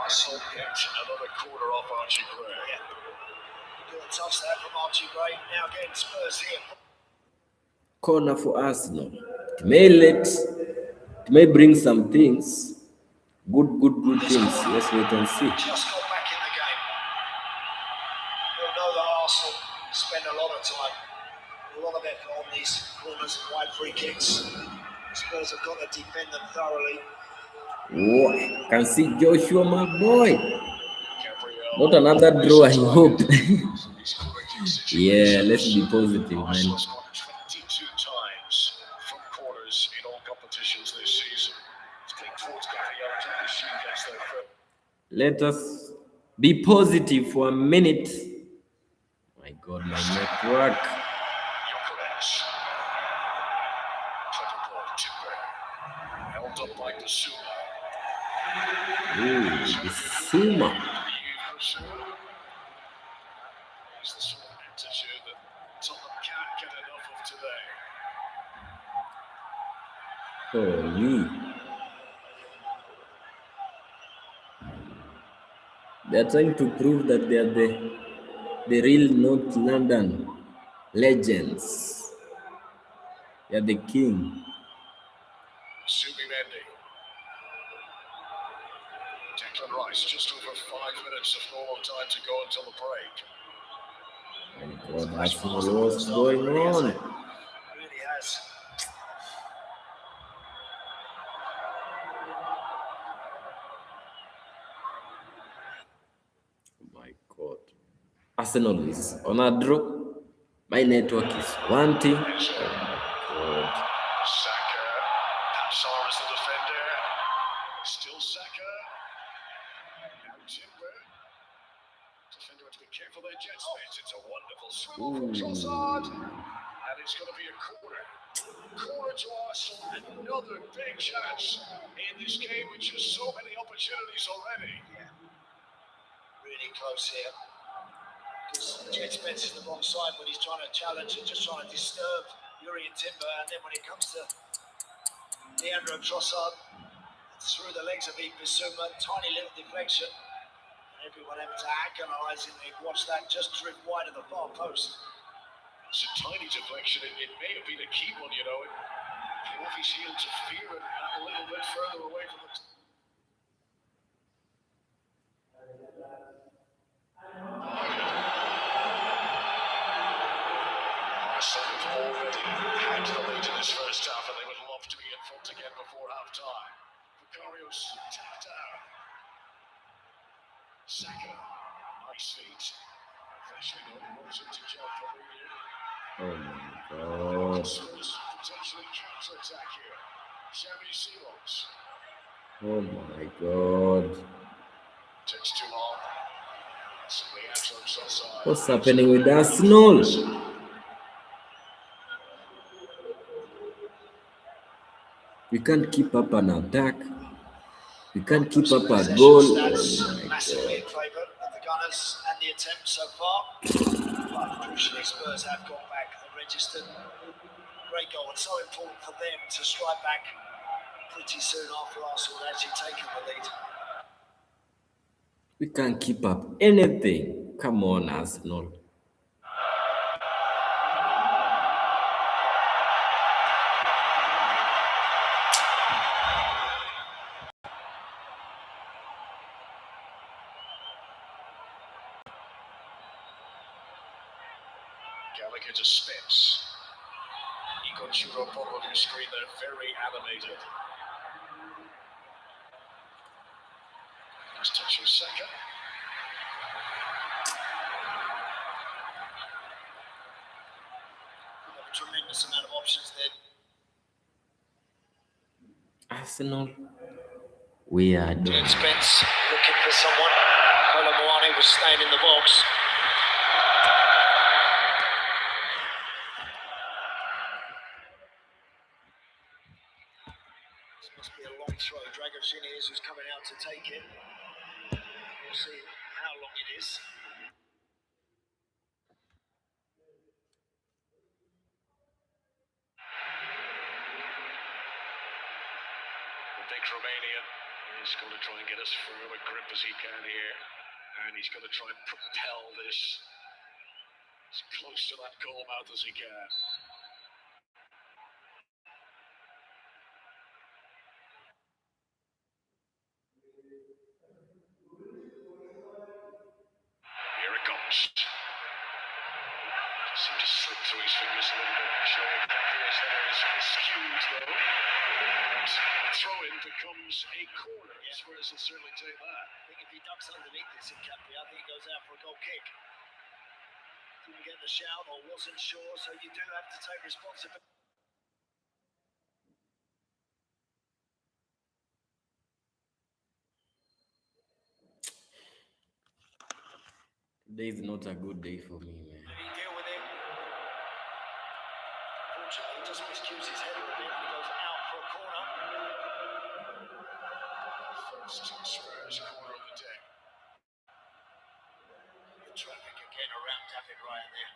Arsenal get another corner off Archie Gray. Good tough step from Archie Gray. Now getting Spurs here. Corner for Arsenal. It may bring some things, good things. Let's wait and see. Just got back in the game. You'll know that Arsenal spend a lot of time, a lot of effort on these corners and wide free kicks. Spurs have got to defend them thoroughly. Oh, can see Joshua, my boy. Not another draw, I hope. Yeah, let's be positive, man. Arsenal has scored 22 times from corners in all competitions this season. Let us be positive for a minute. My God, my network. Held up by Basuma. Ooh, Basuma. He's the sort of attitude that Tottenham can't get enough of today. Holy. They're trying to prove that they are the real North London legends. They are the king. Subimendi. Declan Rice, just over 5 minutes of normal time to go until the break. My God, Arsenal, what's going on? Really has. Oh my God. Arsenal is on a draw. My network is wanting. Oh my God. Saka. Pulsar is the defender. Still Saka. Now Timber. Defender has to be careful there, Jets. It's a wonderful swivel from Trossard. And it's going to be a corner. Corner to Arsenal. Another big chance in this game with just so many opportunities already. Yeah. Really close here. Because Jets is the wrong side when he's trying to challenge and just trying to disturb Yuri and Timber. And then when it comes to Leandro Trossard, it's through the legs of Basuma, tiny little deflection. And everyone having to agonise and watch that just drift wide of the far post. It's a tiny deflection. It may have been a key one, you know. Came off his heel to fear it a little bit further away from the... Arsenal have already had the lead in this first half, and they would love to be in front again before half-time. Vicario's tapped out. Saka, nice feet. Freshly got moves into job for Mourinho. Oh my God. Spurs potentially counter-attack here. Xavi Simons. Oh my God. Takes too long. What's happening with Arsenal? We can't keep up an attack. We can't keep up a goal. Oh my Massively in God. favour of the Gunners and the attempt so far. But crucially, Spurs have got back and registered. Great goal, and so important for them to strike back pretty soon after Arsenal had actually taken the lead. We can't keep up anything. Come on, Arsenal. Gallagher to Spence. You got your bottom of your screen there, very animated. Nice touch from Saka. A tremendous amount of options there. Arsenal, we are done. Spence looking for someone. Colomboani was staying in the box. This must be a long throw. Dragoshin is who's coming out to take it. We'll see how long it is. The big Romanian is going to try and get as firm a grip as he can here. And he's going to try and propel this as close to that goal mouth as he can. comes. Seemed to slip through his fingers a little bit. Showing Gabriel's header is skewed though. And a throw-in becomes a corner. Spurs will certainly take that. I think if he ducks underneath this in Capri, I think he goes out for a goal kick. Didn't get the shout or wasn't sure, so you do have to take responsibility. Today is not a good day for me, man. Did he deal with it? Fortunately, he just miscues his header a bit. He goes out for a corner. First Spurs corner of the day. Good traffic again around David Ryan there.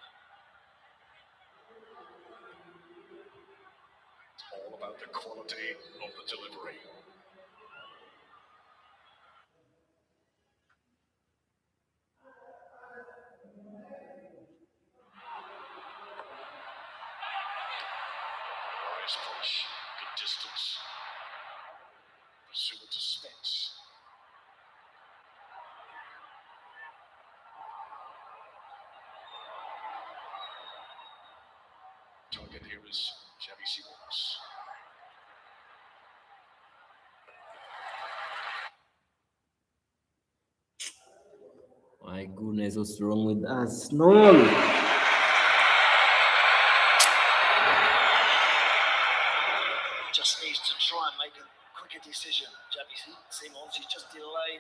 It's all about the quality of the delivery. Push, good distance. Pursuant to Spence. Target here is Xavi Simons. My goodness, what's wrong with Arsenal? Just needs to try and make a quicker decision. Xavi Simons, he's just delayed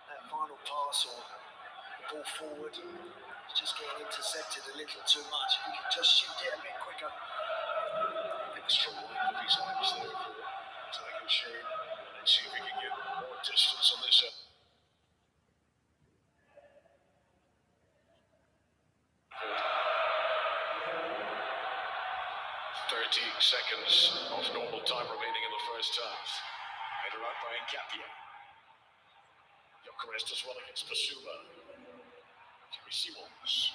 that final pass or the ball forward. He's just getting intercepted a little too much. If he can just shift it a bit quicker. Extra wide of his arms there for Tiger Shane. Let's see if he can get more distance on this. 30 seconds of normal time remaining in the first half. Header out by Nkapia. Gyökeres does well against Basuma. Xavi Simons.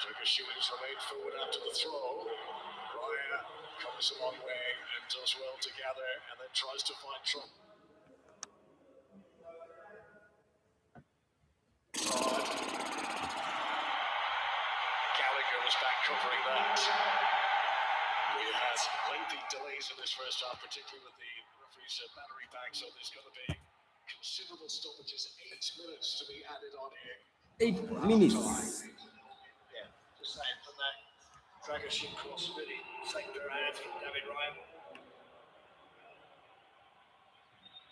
Turkish shooters remain forward after the throw. Raya comes a long way and does well to gather and then tries to find trouble. Gallagher was back covering that. We had lengthy delays in this first half, particularly with the referee's battery pack, so there's going to be considerable stoppages. 8 minutes to be added on here. 8 minutes. Yeah, just saying from that Dragosin cross really saved her hands from David Ryan.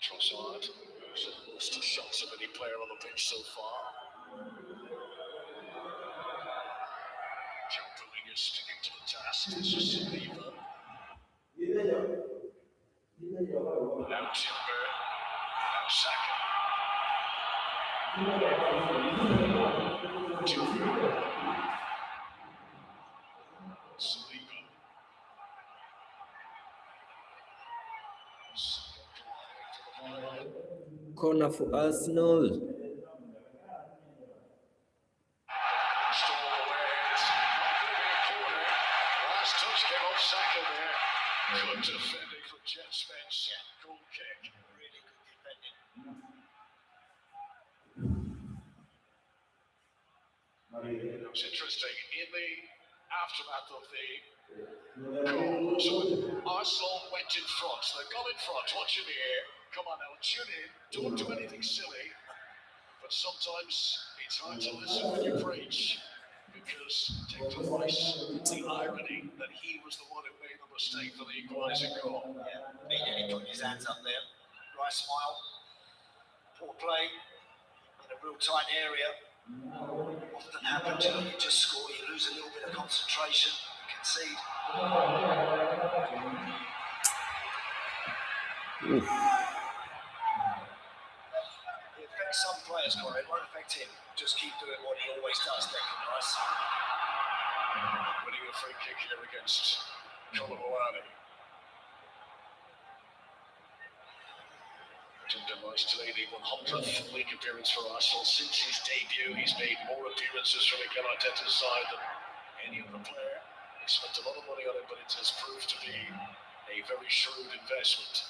Trossard, who's lost shots of any player on the pitch so far. Joe Billing is sticking to the task. This is Saliba. Now Timber. Now Saka. Timber. Saliba. Corner for Arsenal. Good defending from Jet Spence. Goal kick. Really good defending. It was interesting. In the aftermath of the goal, so Arsenal went in front. They got in front. Watch in the air. Come on now, tune in. Don't do anything silly. But sometimes it's hard to listen when you preach. Because Declan Rice, the irony that he was the one who made the mistake for the equalising goal. Yeah, immediately putting his hands up there. Rice smile. Poor play in a real tight area. Often happens, you just score, you lose a little bit of concentration, you concede. Oof. It affects some players, Corey. It won't affect him. Just keep doing what he always does, Declan Rice. Winning a free kick here against Colomboani. Declan Rice today, the 100th league appearance for Arsenal. Since his debut, he's made more appearances for Mikel Arteta's side than any other player. They spent a lot of money on it, but it has proved to be a very shrewd investment.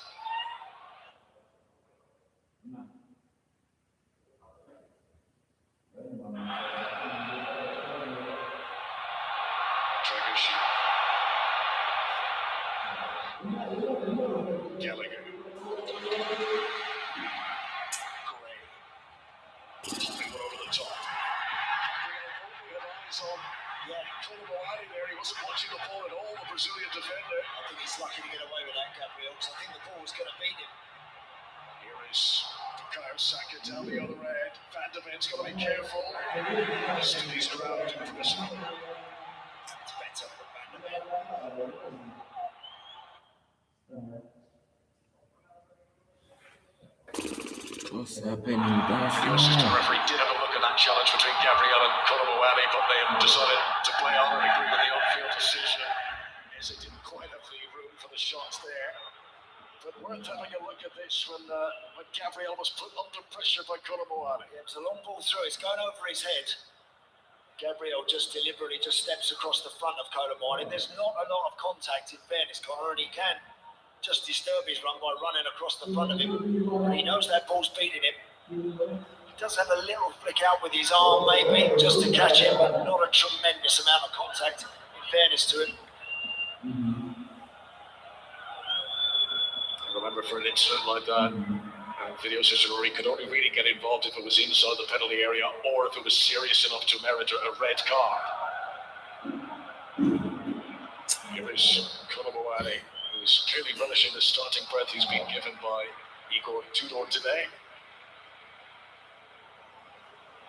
Gallagher. Gray. Popping one over the top. Gabriel only had eyes on Colomboani there. He wasn't watching the ball at all, the Brazilian defender. I think he's lucky to get away with that, Gabriel, because I think the ball was going to beat him. Here is Bukayo Saka down the other end. Van de Ven's got to be careful. Still he's ground impressive. It's better for Van de Ven. What's happening, The assistant referee did have a look at that challenge between Gabriel and Colomboani, but they have decided to play on and agree with the on-field decision, as it didn't quite have the room for the shots there. But worth having a look at this when Gabriel was put under pressure by Colomboani. Yeah, it was a long ball through. It's going over his head. Gabriel just deliberately just steps across the front of Colomboani. There's not a lot of contact, in fairness, Connor, and he can just disturb his run by running across the front of him. And he knows that ball's beating him. He does have a little flick out with his arm, maybe, just to catch him, but not a tremendous amount of contact, in fairness to him. I remember for an incident like that, video assistant referee could only really get involved if it was inside the penalty area or if it was serious enough to merit a red card. Here is Colomboani, who's clearly relishing the starting breath he's been given by Igor Tudor today.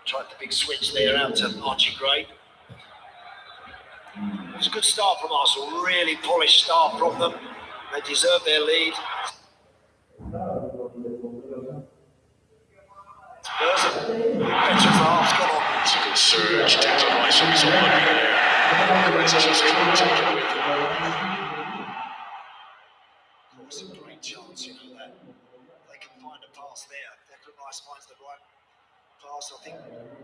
Tried the big switch there out to Archie Gray. It was a good start from Arsenal, really polished start from them. They deserve their lead. Spurs have better half gone on. It's a good surge, Declan Rice was all over there. It's just couldn't take it with him. Of course, a great chance, you know, that they can find a pass there. Declan Rice finds the right pass. I think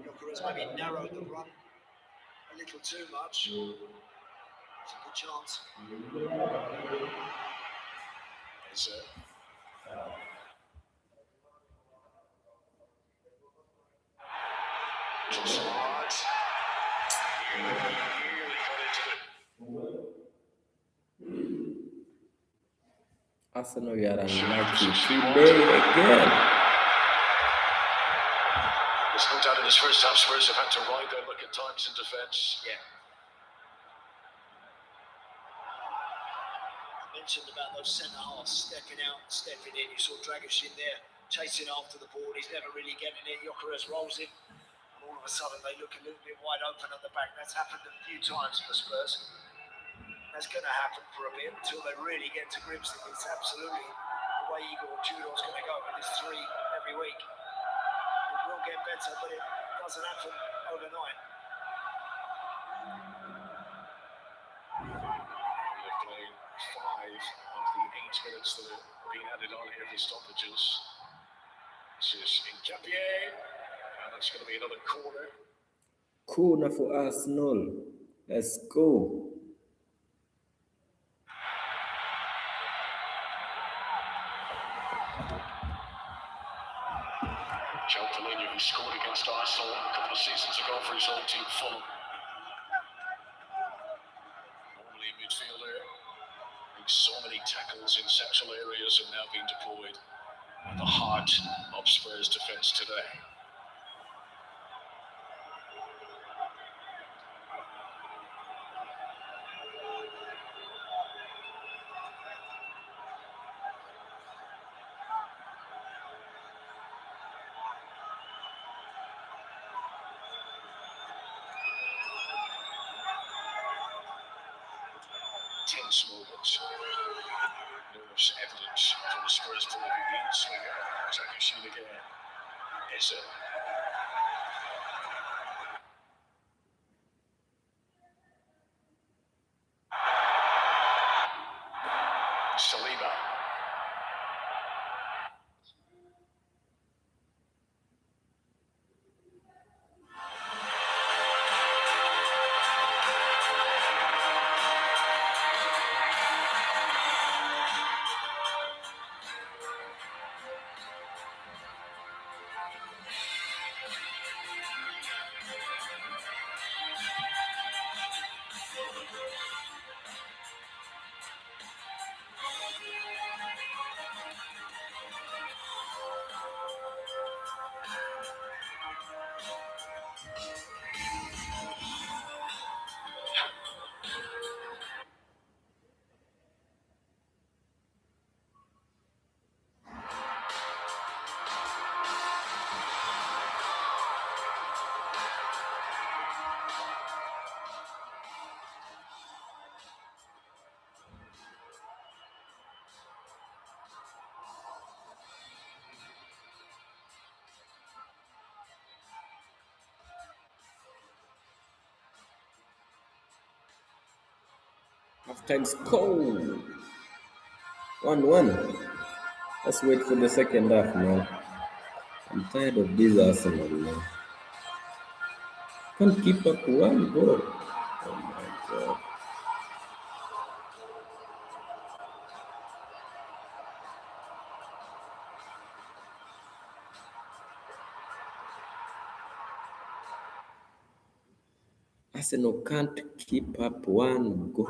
Gyökeres maybe narrowed the run a little too much. It's a good chance. It's Trossard. Really got into it. Arsenal are unlucky today again. There's no doubt in this first half, Spurs have had to ride their luck at times in defence. Yeah. I mentioned about those centre halves stepping out and stepping in. You saw Dragic in there chasing after the ball. He's never really getting it. Gyökeres rolls in. And all of a sudden they look a little bit wide open at the back. That's happened a few times for Spurs. That's going to happen for a bit until they really get to grips that it's absolutely the way Igor Tudor's going to go with his three every week. It will get better, but it doesn't happen overnight. They've played 5 of the 8 minutes that have been added on here for stoppages. This is Nkapie, and that's going to be another corner. Corner for Arsenal. Let's go. Joe Pellegrini, who scored against Arsenal a couple of seasons ago for his own team, Fulham. Normally a midfielder, makes so many tackles in central areas and now being deployed at the heart of Spurs defence today. Tense moments. Numerous evidence from the Spurs pulling the in-swinger. Attacking sheet again. Eze. Saliba. Halftime score 1-1. Let's wait for the second half, man. I'm tired of this Arsenal, man. Can't keep up one goal. Oh my god. Arsenal can't keep up one goal.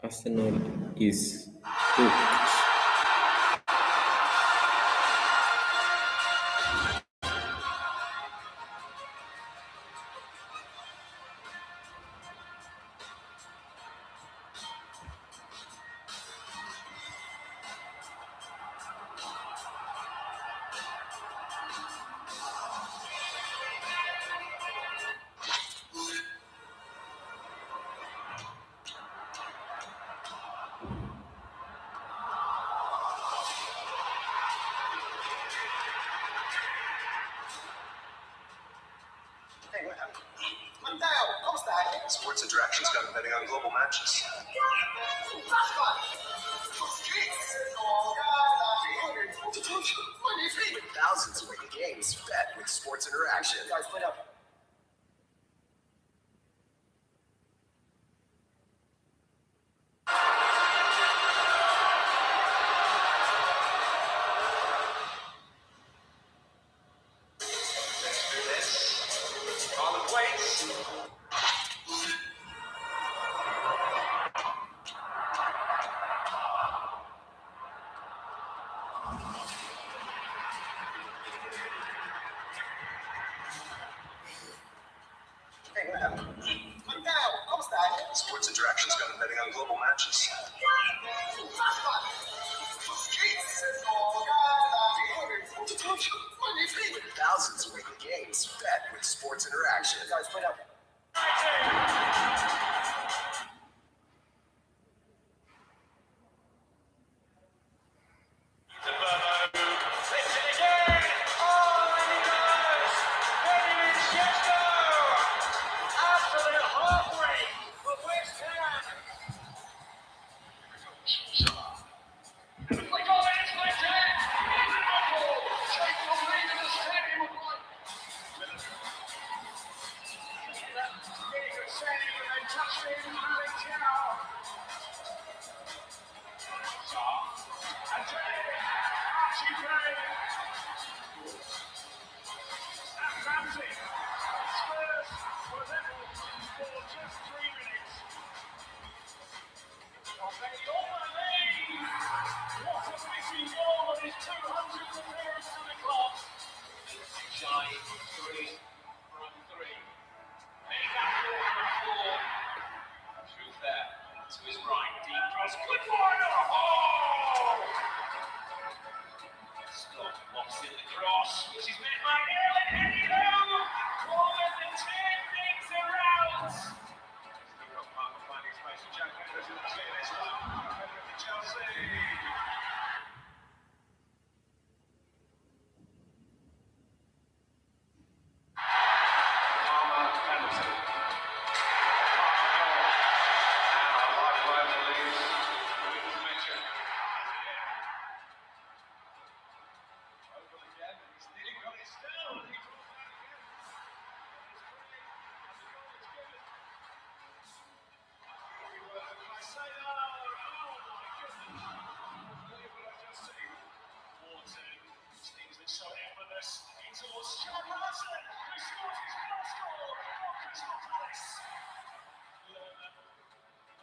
Arsenal is hooked. Sports Interaction's got betting on global matches. With thousands of wicked games, bet with Sports Interaction. Guys, put up. Sports Interaction's got betting on global matches. With thousands of wicked games, bet with Sports Interaction. Guys, put up.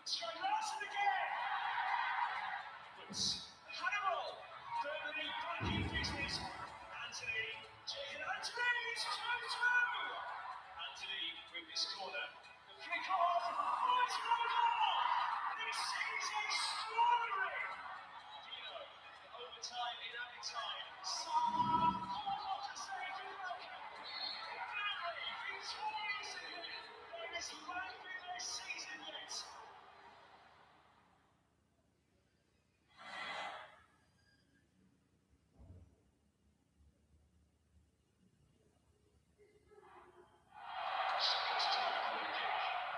Strike Larson again. But Hannibal, firmly back in business. Anthony, Jason Anthony, it's 2-2. Anthony with his corner. The flick off. Oh, it's no goal. This is extraordinary. Dino, overtime in added time. Son, what a save from Malcolm. Family, victorious again. There is life in their season yet. Seconds to the corner kick.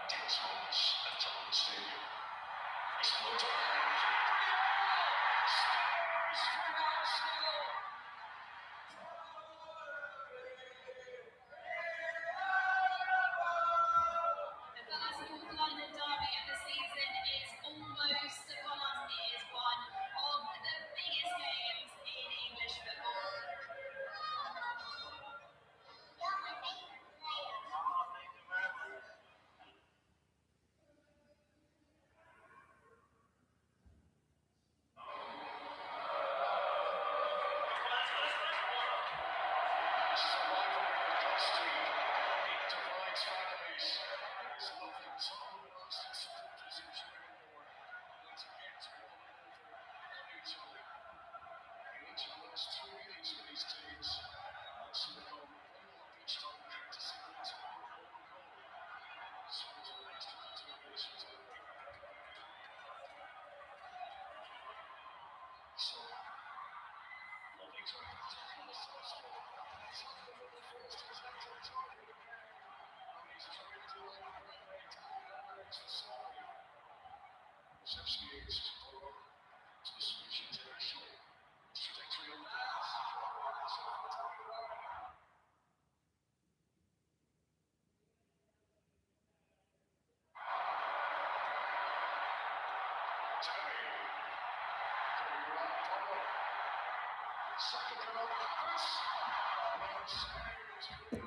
10 moments at Tottenham Stadium. It's meltdown. Spurs from Arsenal. The first North London derby of the season is almost upon us. It is one of the biggest games in English football. This is a rivalry with Gosty. It divides families. There's nothing Tottenham and Arsenal supporters enjoy more than to get one over on each other. In each of the last 2 meetings with these teams, Arsenal have gone 1-1 each time, courtesy of the Tottenham own goal. Spurs are next to continuations of the So, lovely to have Tottenham as first goal. Tottenham were the first to take to the target again. And he's trying to line up right there. It's a sorry. Shevsky is to go to the Swedish international. His trajectory on that. Second come up, pass. Well saved.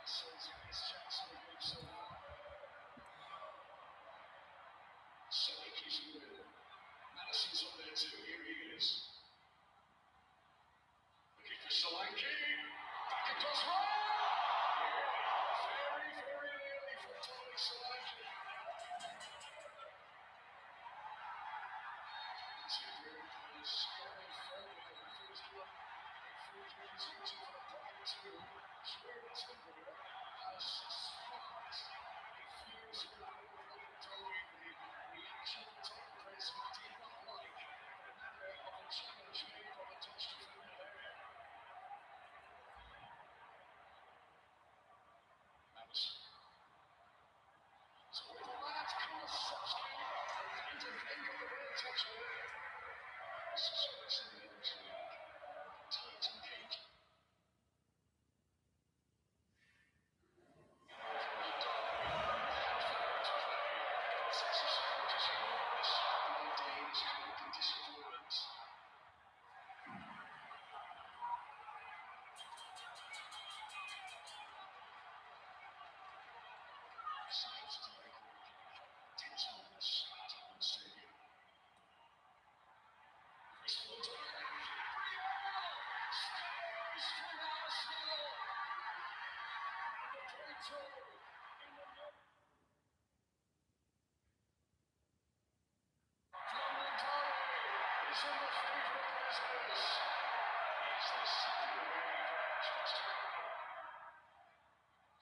Arsenal's his chance to move so far. Solik is with. Madison's up there too. Here he is. Looking for Solanke. Back across right. Very, very nearly for Tony Solanke. Considering the scoring firmly in the first one, it feels really easy for the pocket to swear it's the goal. As spot, it feels like the reaction of the top press did not like the manner of the challenge made by the touch defender there. Madison. So with that, Kulisevsky, and to think of the real touch there. This is what's in the English League. Tight and cage.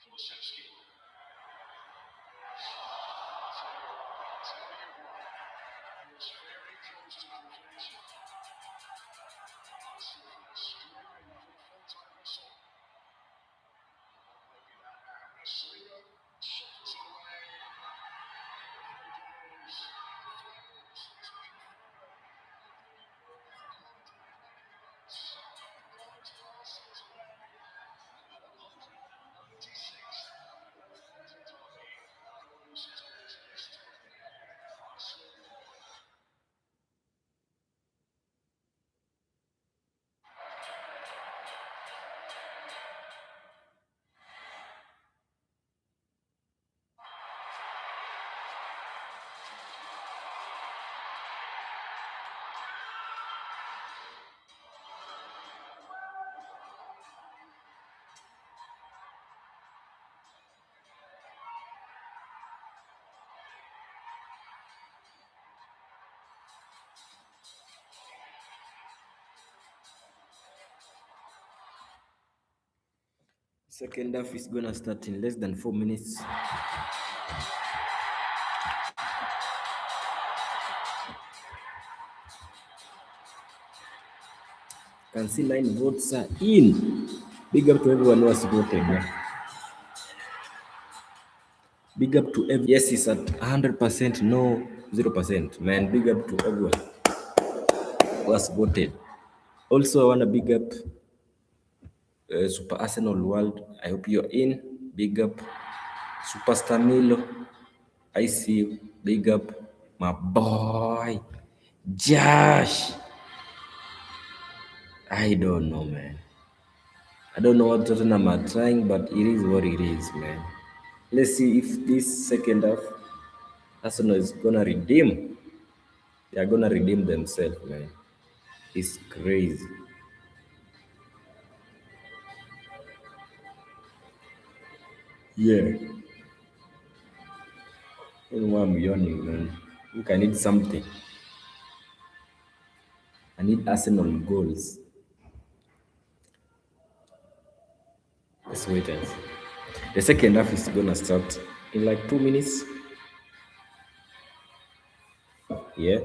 Kulisevsky. He was very close to completion. Screaming for the full-time whistle. Maybe that now. Saliba shuffles it away. There goes. Flames to confirm. Second half is gonna start in less than 4 minutes. Can see 9 votes are in. Big up to everyone who has voted. Big up to every. Yes, it's at 100%. No, 0%. Man, big up to everyone who has voted. Also, I want to big up Super Arsenal World. I hope you're in. Big up Superstar Milo. I see you. Big up my boy Josh. I don't know, man. I don't know what Tottenham are trying, but it is what it is, man. Let's see if this second half Arsenal is gonna redeem. They are gonna redeem themselves, man. It's crazy. Yeah. I don't know why I'm yawning, man. Look, I need something. I need Arsenal goals. Let's wait and see. The second half is gonna start in like 2 minutes. Yeah.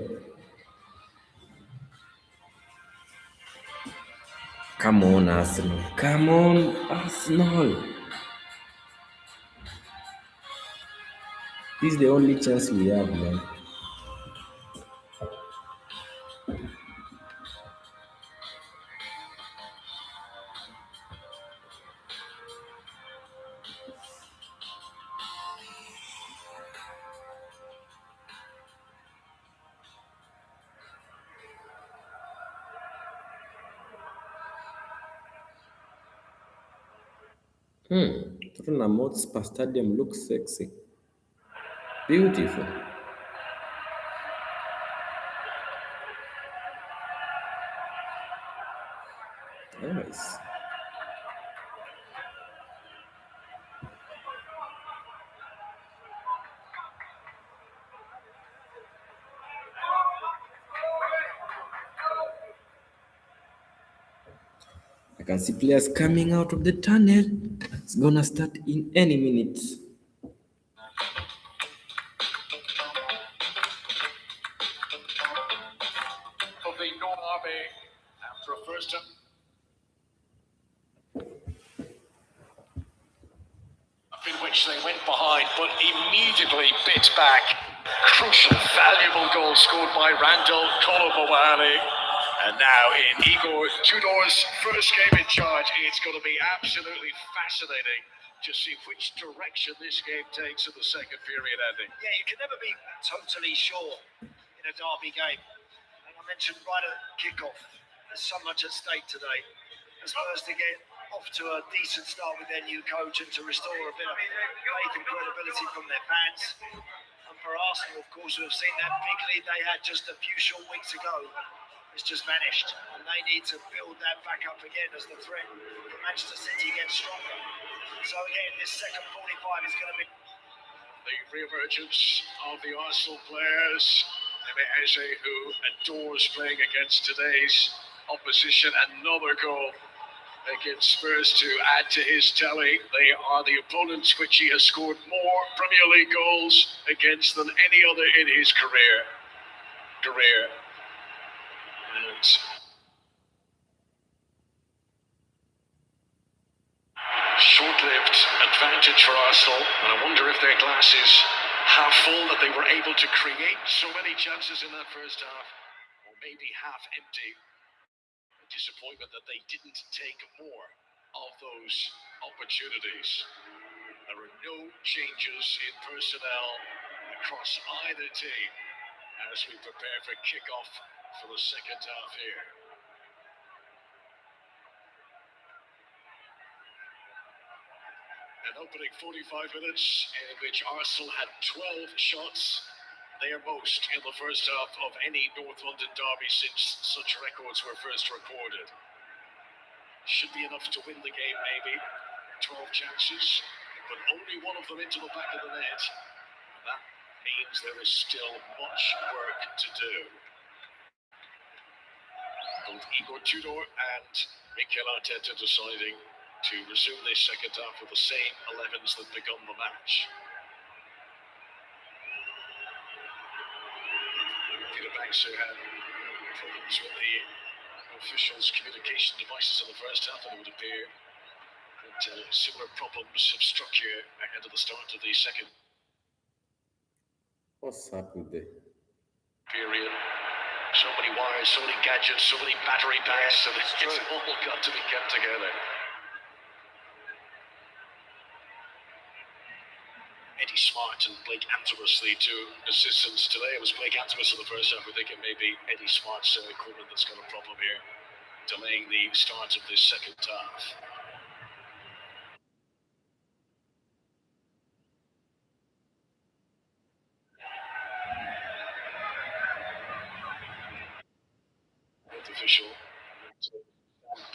Come on, Arsenal. Come on, Arsenal. This is the only chance we have, man. Tottenham Hotspur Stadium looks sexy. Beautiful. Nice. I can see players coming out of the tunnel. It's gonna start in any minute. Of the North Army after a first in which they went behind but immediately bit back. Crucial, valuable goal scored by Randall Colomboani. And now in Igor Tudor's first game in charge, it's going to be absolutely fascinating to see which direction this game takes in the second period, Andy. Yeah, you can never be totally sure in a derby game. And I mentioned right at kickoff, there's so much at stake today. The Spurs to get off to a decent start with their new coach and to restore a bit of faith and credibility from their fans. And for Arsenal, of course, we've seen that big lead they had just a few short weeks ago. It's just vanished, and they need to build that back up again as the threat for Manchester City gets stronger. So again, this second 45 is going to be The re-emergence of the Arsenal players. Eze, who adores playing against today's opposition. Another goal against Spurs to add to his tally. They are the opponents which he has scored more Premier League goals against than any other in his career. And short-lived advantage for Arsenal, and I wonder if their glass is half full, that they were able to create so many chances in that first half, or maybe half empty. A disappointment that they didn't take more of those opportunities. There are no changes in personnel across either team as we prepare for kickoff for the second half here. An opening 45 minutes in which Arsenal had 12 shots, their most in the first half of any North London derby since such records were first recorded. Should be enough to win the game, maybe. 12 chances, but only one of them into the back of the net. That means there is still much work to do. Both Igor Tudor and Mikel Arteta deciding to resume this second half with the same 11s that begun the match. Peter Banks, who had problems with the officials' communication devices in the first half, and it would appear that similar problems have struck you ahead of the start of the second What's up with the period. So many wires, so many gadgets, so many battery packs, and it's all got to be kept together. Eddie Smart and Blake Antimus, the two assistants today. It was Blake Antimus in the first half. I think it may be Eddie Smart's equipment that's got a problem here, delaying the start of this second half. Fourth official,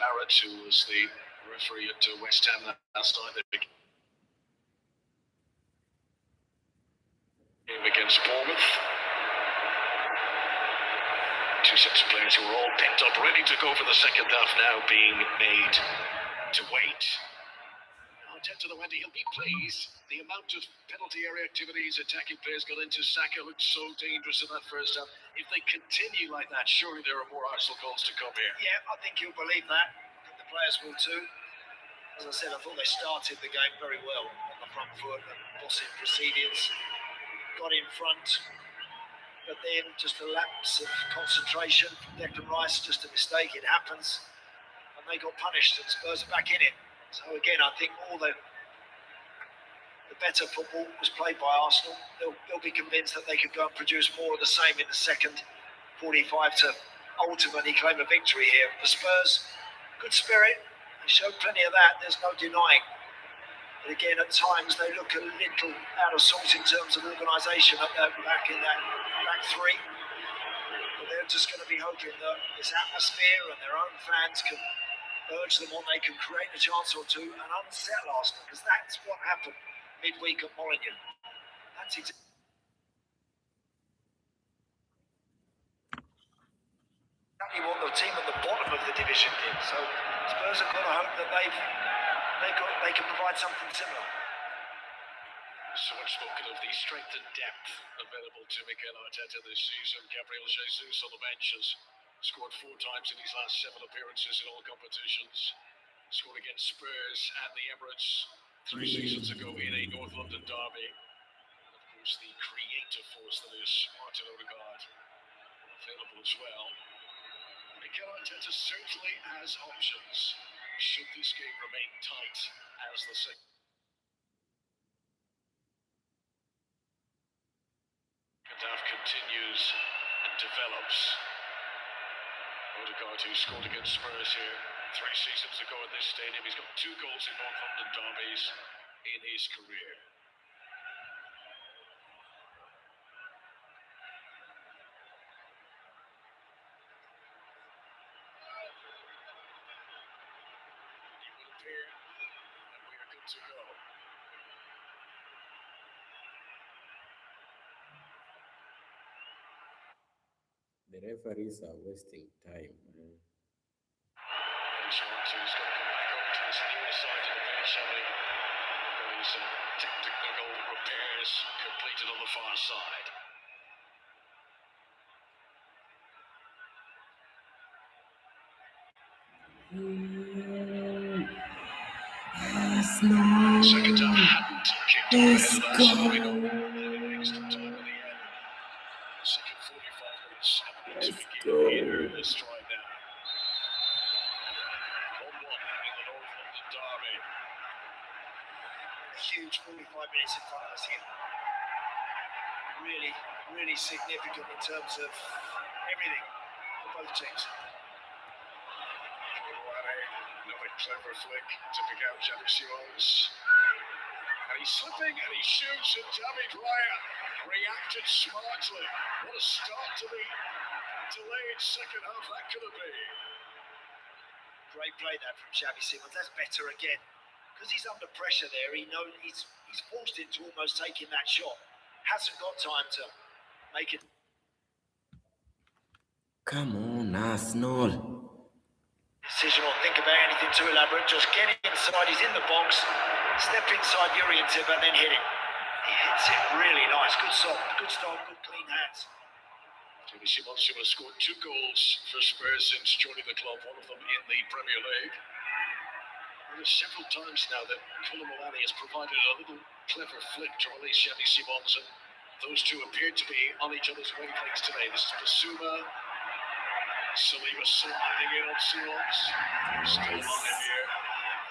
Barrett, who was the referee at West Ham last night. They game against Bournemouth. Two sets of players who are all pent up, ready to go for the second half now, being made to wait. Arteta, though, Andy, he'll be pleased. The amount of penalty area activities attacking players got into. Saka looked so dangerous in that first half. If they continue like that, surely there are more Arsenal goals to come here. Yeah, I think you'll believe that. I think the players will too. As I said, I thought they started the game very well on the front foot and bossing proceedings. Got in front, but then just a lapse of concentration from Declan Rice, just a mistake, it happens. And they got punished and Spurs are back in it. So again, I think all the better football was played by Arsenal. They'll be convinced that they could go and produce more of the same in the second 45 to ultimately claim a victory here. The Spurs, good spirit, they showed plenty of that, there's no denying. But again, at times they look a little out of sorts in terms of organisation back in that back three. But they're just going to be hoping that this atmosphere and their own fans can urge them on, they can create a chance or two and unsettle Arsenal, because that's what happened midweek at Molineux. That's exactly what the team at the bottom of the division did. So Spurs have got to hope that they can provide something similar. So much spoken of the strength and depth available to Mikel Arteta this season. Gabriel Jesus on the bench has scored 4 times in his last 7 appearances in all competitions. Scored against Spurs at the Emirates 3 seasons ago in a North London derby. And of course the creative force that is Martin Odegaard available as well. Mikel Arteta certainly has options should this game remain tight as the second half continues and develops. Odegaard, who scored against Spurs here 3 seasons ago at this stadium. He's got 2 goals in North London derbies in his career. He will appear, and we are good to go. the referees are wasting time, man. Eddie Smart, who's got to come back over to this near side of the pitch, having those technical repairs completed on the far side. Second half hadn't kicked off ahead of that, so we know having extra time at the end. The second 45 minutes haven't to begin here in this stride now. 1-1 in the North London derby. Huge 45 minutes in front of us here. Really, really significant in terms of everything for both teams. Another clever flick to pick out Xabi Simons. And he's slipping and he shoots, and David Raya reacted smartly. What a start to the delayed second half that could have been. Great play that from Xabi Simons. That's better again. Because he's under pressure there, he knows he's forced into almost taking that shot. Hasn't got time to make it. Come on, Arsenal. decision or think about anything too elaborate. Just get inside, he's in the box, step inside Yuri and Timber, then hit it. He hits it really nice. Good stop, good clean hands. Jamie Simons has scored 2 goals for Spurs since joining the club, one of them in the Premier League. There are several times now that Koulibaly has provided a little clever flick to release Jamie Simons, and those two appear to be on each other's wavelengths today. This is Basuma. Saliba sliding in on Simons. Still on in here.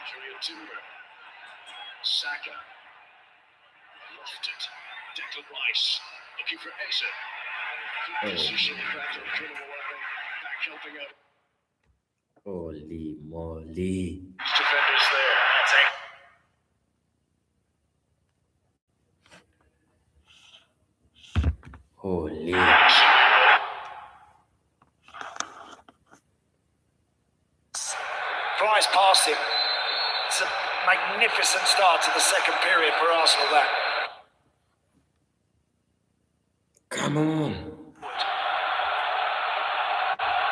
Julian Timber. Saka. Lofted. Declan Rice looking for exit. Good position. Randall Koulibaly back helping out. Holy moly. Defenders there. That's it. Holy. Price past him. It's a magnificent start to the second period for Arsenal there. Come on.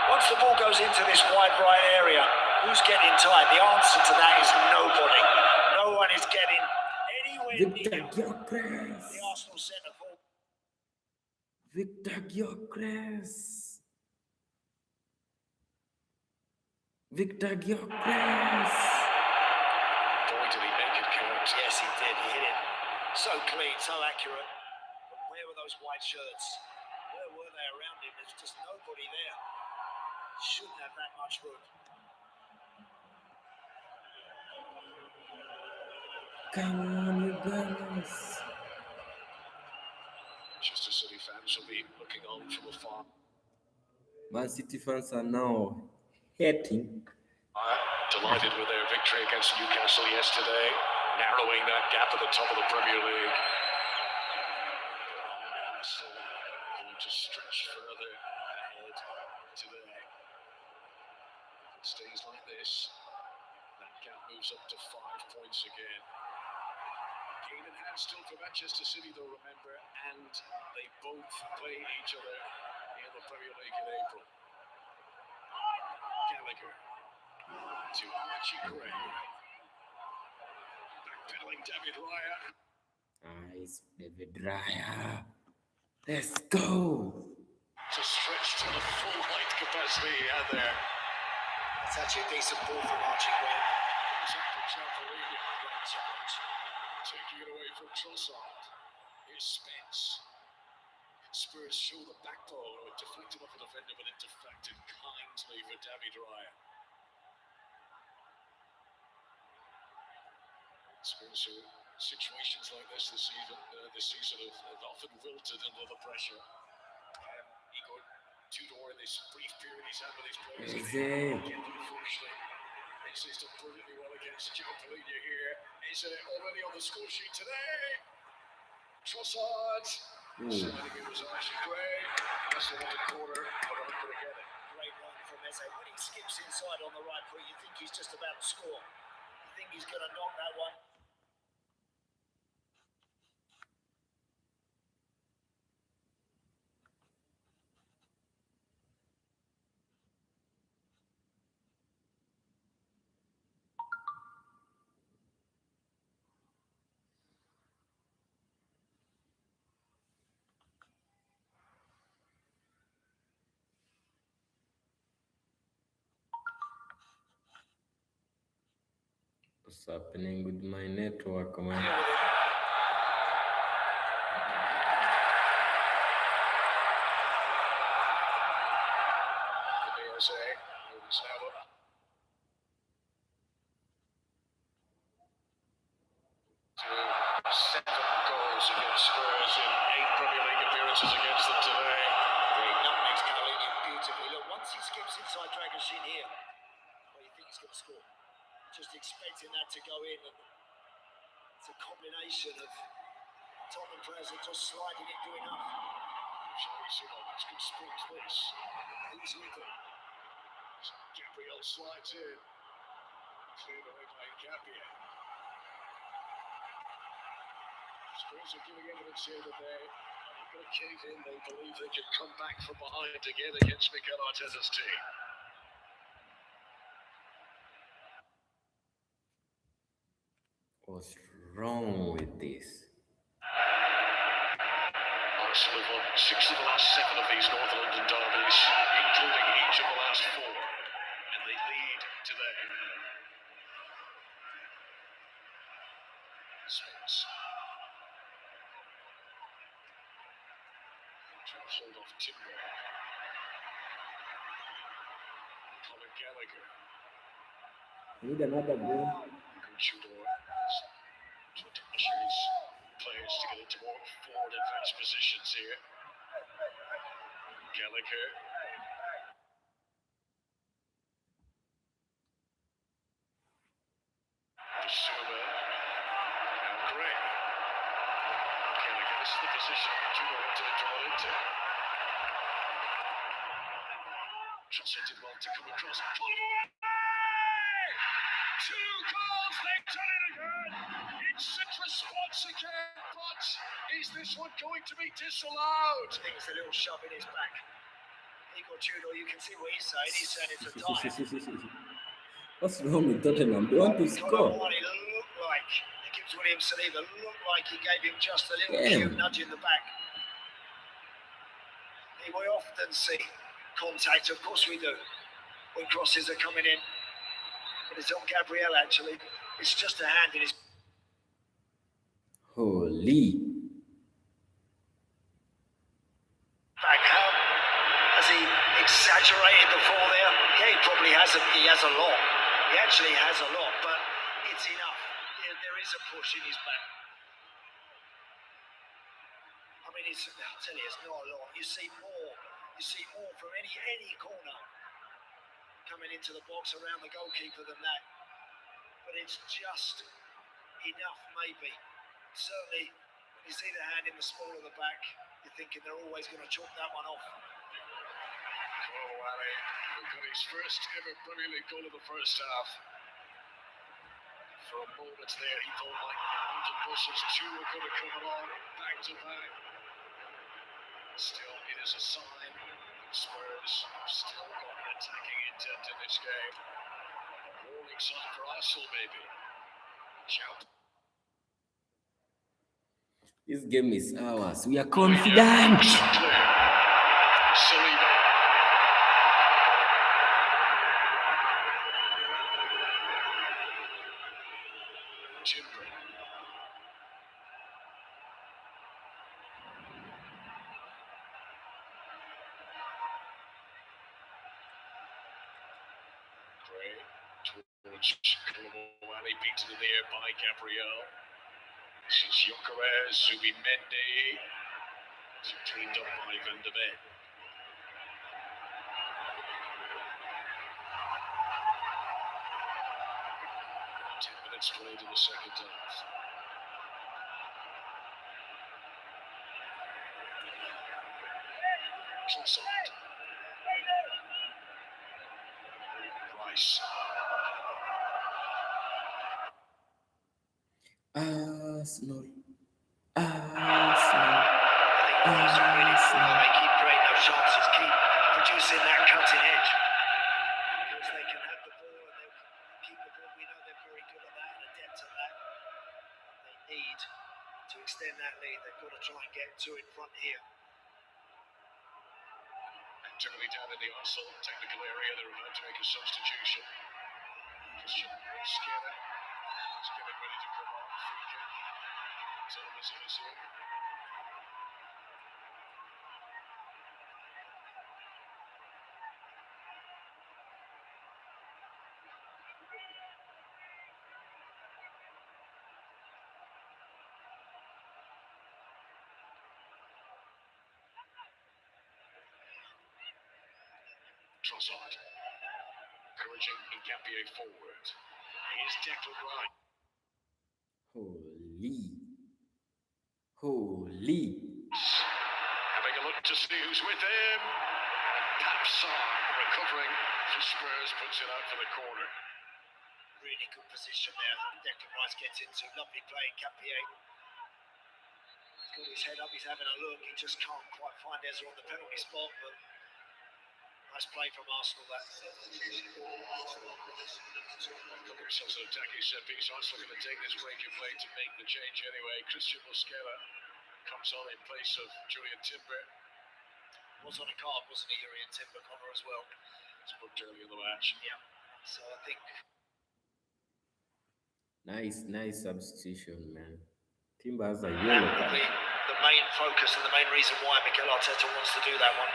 Once the ball goes into this wide right area, who's getting tight? The answer to that is nobody. No one is getting anywhere near the Arsenal centre forward. Victor Gyökeres. Victor Gyökeres. Boy, did he make it count. Yes, he did. He hit it so clean, so accurate. But where were those white shirts? Where were they around him? There's just nobody there. Shouldn't have that much room. Come on, you guys. Manchester City fans will be looking on from afar. Man City fans are now hating. Delighted with their victory against Newcastle yesterday, narrowing that gap at the top of the Premier League. Still going to stretch further ahead today. If it stays like this, that gap moves up to 5 points again. Game in hand still for Manchester City, though, remember, and they both play each other in the Premier League in April. Gallagher to Archie Gray. Backpedaling David Raya. Nice, David Raya. Let's go. To stretch to the full height capacity he had there. That's actually a decent ball from Archie Gray. It's up for Chapolin. Great challenge. Taking it away from Trossard. Here's Spence. Spurs show the backbone. Oh, it deflected off a defender, but it deflected kindly for David Raya. Spurs who situations like this season have often wilted under the pressure. Igor Tudor in this brief period he's had with his players. Unfortunately, this is done brilliantly well against Joe Polina here. Is already on the score sheet today. Trossard. Sending it was Archie Gray. That's the one corner, but I'm going to get it. Great run from Eze. When he skips inside on the right foot, you think he's just about to score. You think he's going to knock that one. What's happening with my network, man? Seven goals against Spurs in 8 Premier League appearances against them today. Great nutmegs Carolina beautifully. Look, once he skips inside Dragoshin here, well, you think he's going to score. Just expecting that to go in, and it's a combination of Tottenham players are just sliding it, doing enough. Xavi Simons can sprint this. He's with him. Gabriel slides in. Cleared away by Gabriel. Spurs are giving evidence here that they're not going to cave in. They believe they can come back from behind again against Mikel Arteta's team. What's wrong with this? Arsenal have won 6 of the last 7 of these North London derbies, including each of the last 4, and they lead today. Spurs trying to hold off Timber. Conor Gallagher. Need another goal. Tudor trying to usher his players to get into more forward advanced positions here. Gallagher. Basuma. And Gray. Gallagher, this is the position Tudor wanted to draw into. Translated well to come across. Two goals, they've done it again! It's such response again, but is this one going to be disallowed? I think it's a little shove in his back. Igor Tudor, you can see what he's saying. He's saying it's a dive. What's wrong with Tottenham? They want to score. It looked like, it gives William Saliba, looked like he gave him just a little Damn. cute nudge in the back. We often see contact, of course we do, when crosses are coming in. But it's on Gabriel actually. It's just a hand in his Holy. back. How has he exaggerated the fall there? Yeah, he probably hasn't. He has a lot. He actually has a lot, but it's enough. There is a push in his back. I mean, I'll tell you, it's not a lot. You see more from any corner coming into the box around the goalkeeper than that. But it's just enough, maybe. Certainly, when you see the hand in the small of the back, you're thinking they're always going to chalk that one off. Colomboani, who got his first ever Premier League goal in the first half. For a moment there, he thought like London buses, 2 were going to come along, back to back. Still, it is a sign that Spurs have still got an attacking intent in this game. A warning sign for Arsenal, maybe. Shout. This game is ours. We are confident. Saliba. Timber. Gray towards Colomboani, beaten in the air by Gabriel. This is Gyökeres, Zubimendi. It's cleaned up by Van de Ven. 10 minutes played in the second half. Trossard. Rice. Arsenal. They keep creating those chances, keep producing that cutting edge. Because they can have the ball and they'll keep the ball. We know they're very good at that and adept at that. They need to extend that lead. They've got to try and get 2 in front here. Activity down in the Arsenal technical area. They're about to make a substitution. Christian Skinner is getting ready to come on. Free kick. Tottenham's in his here. Trossard. Encouraging Ngapié forward. Here's Declan Rice. Holy. Having a look to see who's with him. Papsar recovering for Spurs, puts it out for the corner. Really good position there. Declan Rice gets into lovely play. Ngapié. He's got his head up, he's having a look. He just can't quite find Ezra on the penalty spot, but I Nice play from Arsenal, that. Themselves an attacking set piece. Arsenal going to take this break and play to make the change anyway. Christian Mosquera comes on in place of Julian Timber. Was on a card, wasn't he, Julian Timber, Connor, as well? It's booked early in the match. Yeah. So I think... Nice substitution, man. Timber has a yellow card. Probably the main focus and the main reason why Mikel Arteta wants to do that one.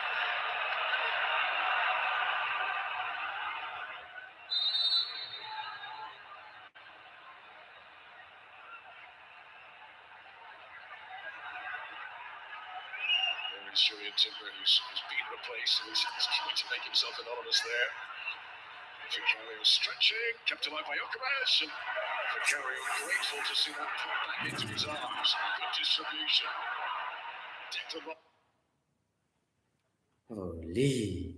Julian Timber, who's been replaced, and he's trying to make himself anonymous there. Vicario stretching, kept alive by Yokeres, and Vicario grateful to see that put back into his arms. Good distribution. Holy.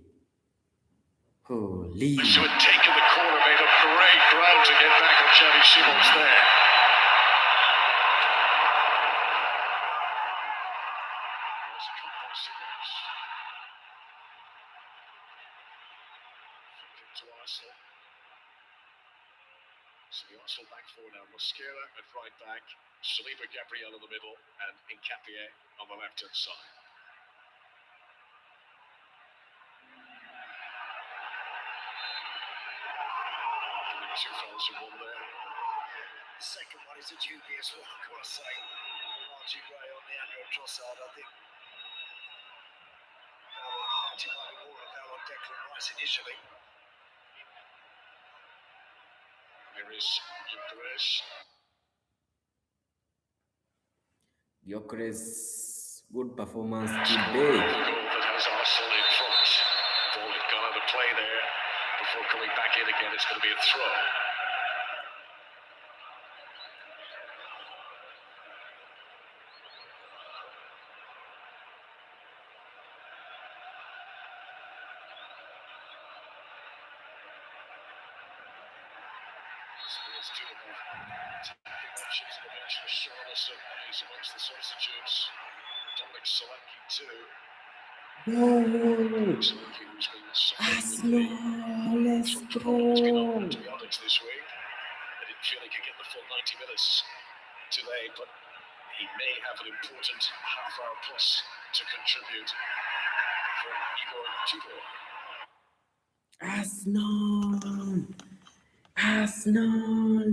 So had taken the corner, made up great ground to get back on Xavi Simons there. To Arsenal. So the Arsenal back four now. Mosquera at right back, Saliba Gabriel in the middle, and Nkapie on the left hand side. Two fouls in one there. The second one is a dubious one, I've got to say. Archie Gray on Leandro Trossard, I think. Actually might be more of a foul on Declan Rice initially. There is Gyökeres. Gyökeres, good performance The today. goal that has Arsenal in front. Ball had gone out of play there. Before coming back in again, it's going to be a throw. Spurs do have attacking options on the bench for Charlison. He's amongst the substitutes. Dominic Solanke too. Solanke who's been suffering Let's from problems been on go. antibiotics this week. I didn't feel he could get the full 90 minutes today, but he may have an important half hour plus to contribute for Igor Tudor. Arsenal,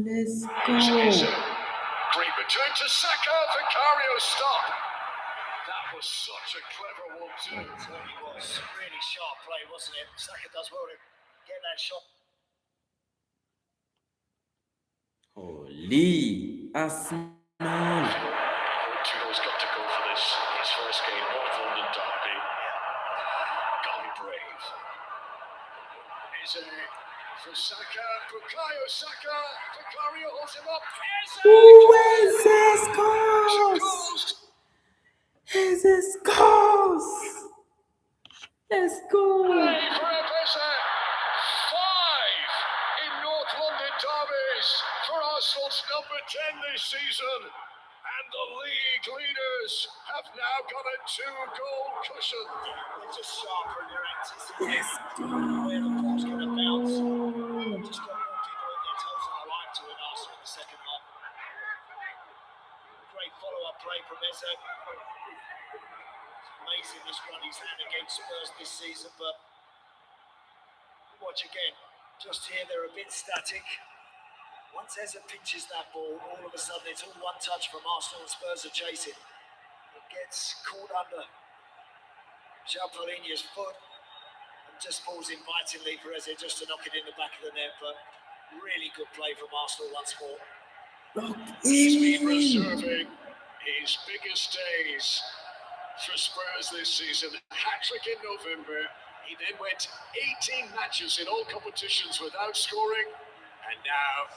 let's Great go. return to Saka. Vicario stop. That was such a clever one too. It certainly was. Really sharp play, wasn't it? Saka does well to get that shot. Holy, Arsenal. Tudor's got to go for this. His first game, North London derby. Gotta be brave. Is it for Saka? Bukayo Saka. Vicario holds him up. Jesus goes. Let's go. Play for Epesa. 5 in North London derbies for Arsenal's number 10 this season. And the league leaders have now got a 2-goal cushion. They're just sharper in their axis. Let's go. Where the ball's going to bounce. Just got more people on their toes than I like to in Arsenal in the second half. Great follow-up play from Eze. Amazing this run he's had against Spurs this season, but watch again. Just here, they're a bit static. Once Eze pinches that ball, all of a sudden it's all one touch from Arsenal and Spurs are chasing. It gets caught under João Palhinha's foot and just falls invitingly for Eze just to knock it in the back of the net, but really good play from Arsenal once more. He's been reserving his biggest days for Spurs this season. Hat-trick in November. He then went 18 matches in all competitions without scoring. And now,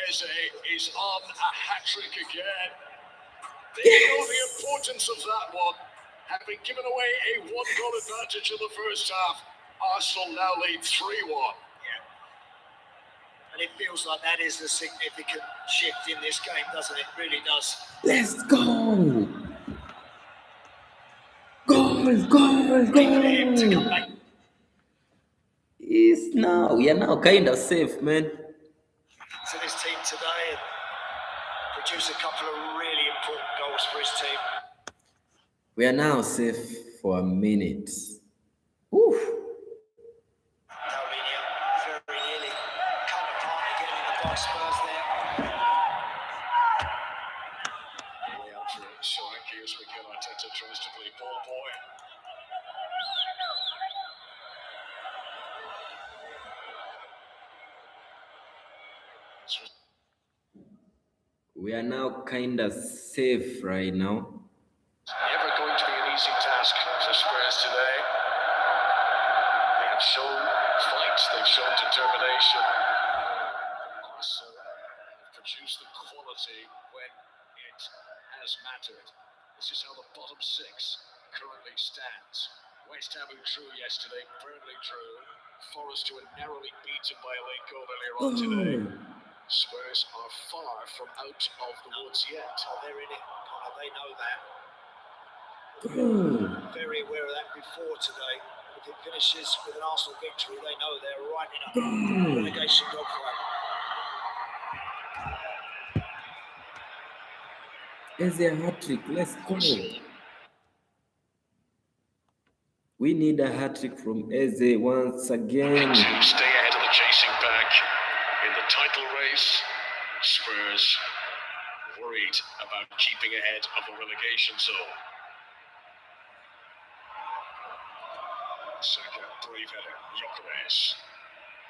Eze is on a hat-trick again. They know the importance of that one. Having given away a 1-goal advantage in the first half, Arsenal now lead 3-1. And it feels like that is a significant shift in this game, doesn't it? It really does. Let's go. Goal. To come back. we are now kind of safe, man. To this team today and produce a couple of really important goals for his team. We are now safe for a minute. Woo. Dalminia very nearly cut apart again in the box. Spurs there. Way out for Solanke as Mikel Arteta tries to play ball boy. We are now kind of safe right now. Never going to be an easy task for Spurs today. They have shown fight, they've shown determination. Arsenal have produced the quality when it has mattered. This is how the bottom six currently stands. West Ham who drew yesterday, Burnley drew. Forest who were narrowly beaten by a late goal earlier on today. Spurs are far from out of the woods yet. Oh, they're in it. They know that. Very aware of that before today. If it finishes with an Arsenal victory, they know they're right in a relegation dogfight. There's a hat-trick. Let's go. We need a hat-trick from Eze once again. To stay ahead of the chasing pack in the title race, Spurs worried about keeping ahead of a relegation zone. Saka, brave header, Gyökeres,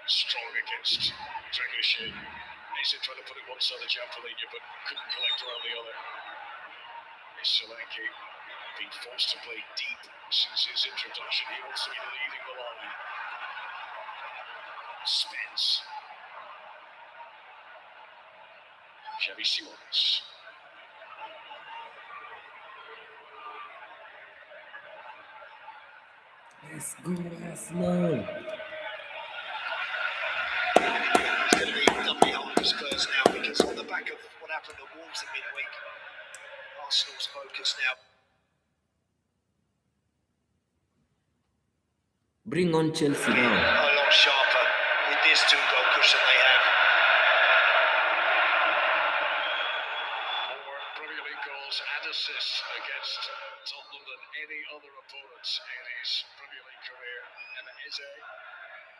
strong against Dragusin. Eze trying to put it one side of Jampolinia, but couldn't collect around the other. Solanke being forced to play deep since his introduction. He wants to be leading the line. Spence. Xavi Simons. Let's go, Arsenal. It's going to be doubly hard for Spurs now because on the back of what happened at Wolves in midweek, Arsenal's focus now. Bring on Chelsea now. A lot sharper with this two-goal cushion they have. More Premier League goals and assists against Tottenham than any other opponent in his Premier League career. And Eze,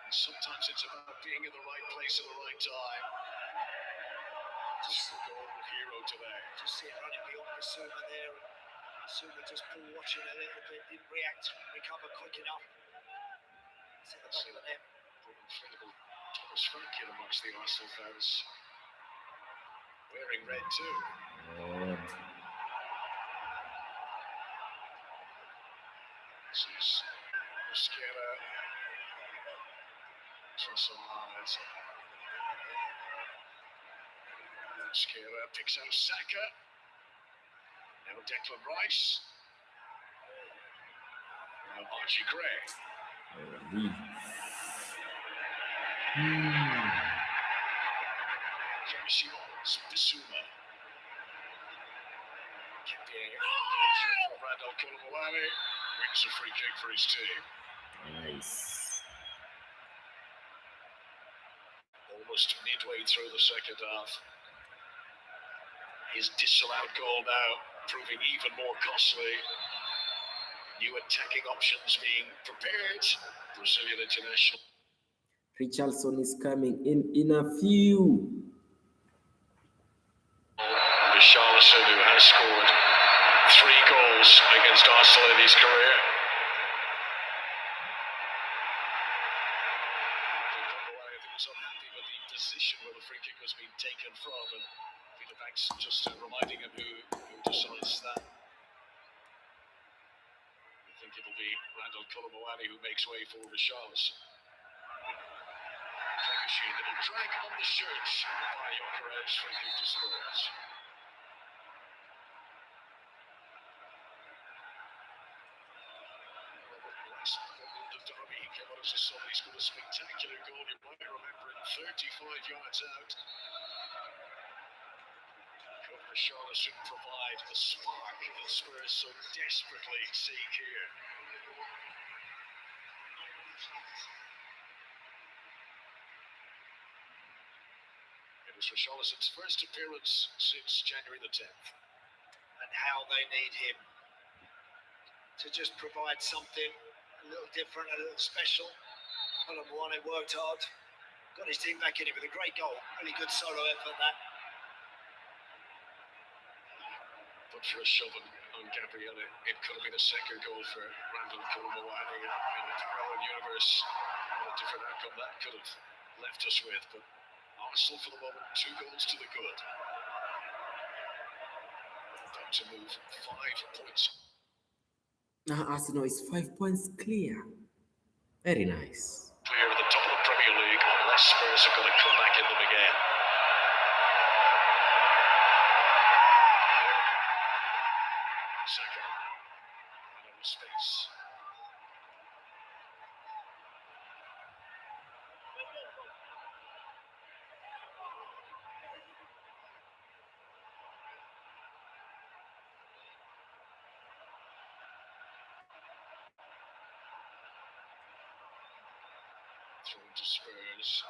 sometimes it's about being in the right place at the right time. Just the goal hero today. Just see it running beyond Basuma there. Basuma just ball watching a little bit, didn't react, recover quick enough. It's in the back of the net. Incredible Thomas Frank amongst the Arsenal fans. Wearing red too. This is Mosquera. Trossard. Mosquera picks out Saka. Now Declan Rice. Now Archie Gray. Xavi Simons, Basuma. Kepier. Randall Colomboani wins a free kick for his team. Nice. Almost midway through the second half. His disallowed goal now proving even more costly. New attacking options being prepared. Brazilian international. Richarlison is coming in a few. Richarlison, who has scored 3 goals against Arsenal in his career. I think was unhappy with the position where the free kick was being taken from, and Peter Banks just reminding him who decides that. I think it'll be Randall Colomboani who makes way for Richarlison. Little drag on the shirt by Gyökeres, free kick to Spurs. Last London derby, he came out as a sub. He scored a spectacular goal. You might remember it, 35 yards out. Could Richarlison provide the spark that Spurs so desperately seek here? was Richarlison's first appearance since January the 10th. And how they need him to just provide something a little different, a little special. Colomboane worked hard, got his team back in it with a great goal. Really good solo effort, that. But for a shove on Gabriele, it could have been a second goal for Randall Colomboane in a parallel universe. What a different outcome that could have left us with. But Arsenal, for the moment, 2 goals to the good. About to move 5 points. Now Arsenal is 5 points clear. Very nice. Clear at the top of the Premier League, unless Spurs are going to come back in them again. Saka, out of space. Thrown to Spurs.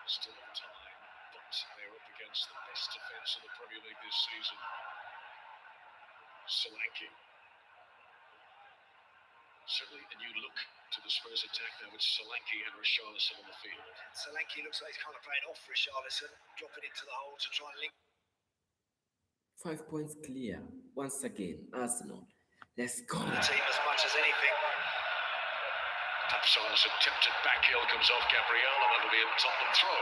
Still have time, but they're up against the best defence in the Premier League this season. Solanke. Certainly a new look to the Spurs attack now with Solanke and Richarlison on the field. Solanke looks like he's kind of playing off Richarlison, dropping into the hole to try and link. 5 points clear. Once again, Arsenal. Let's go. The team as much as anything. Tapsore's attempted back heel comes off Gabriel, and that'll be a Tottenham throw.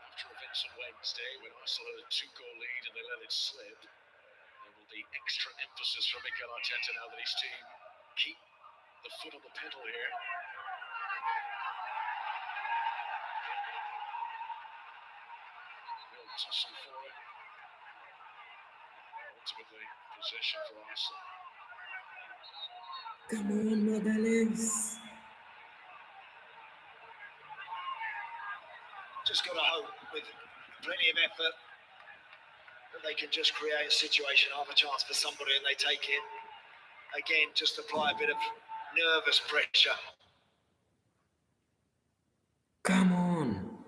After events on Wednesday, when Arsenal had a 2-goal lead and they let it slip, there will be extra emphasis from Mikel Arteta now that his team keep the foot on the pedal here. Real tussle for it. Ultimately, possession for Arsenal. Come on, Magales. Just got to hope with plenty of effort that they can just create a situation, have a chance for somebody, and they take it. Again, just apply a bit of nervous pressure. Come on.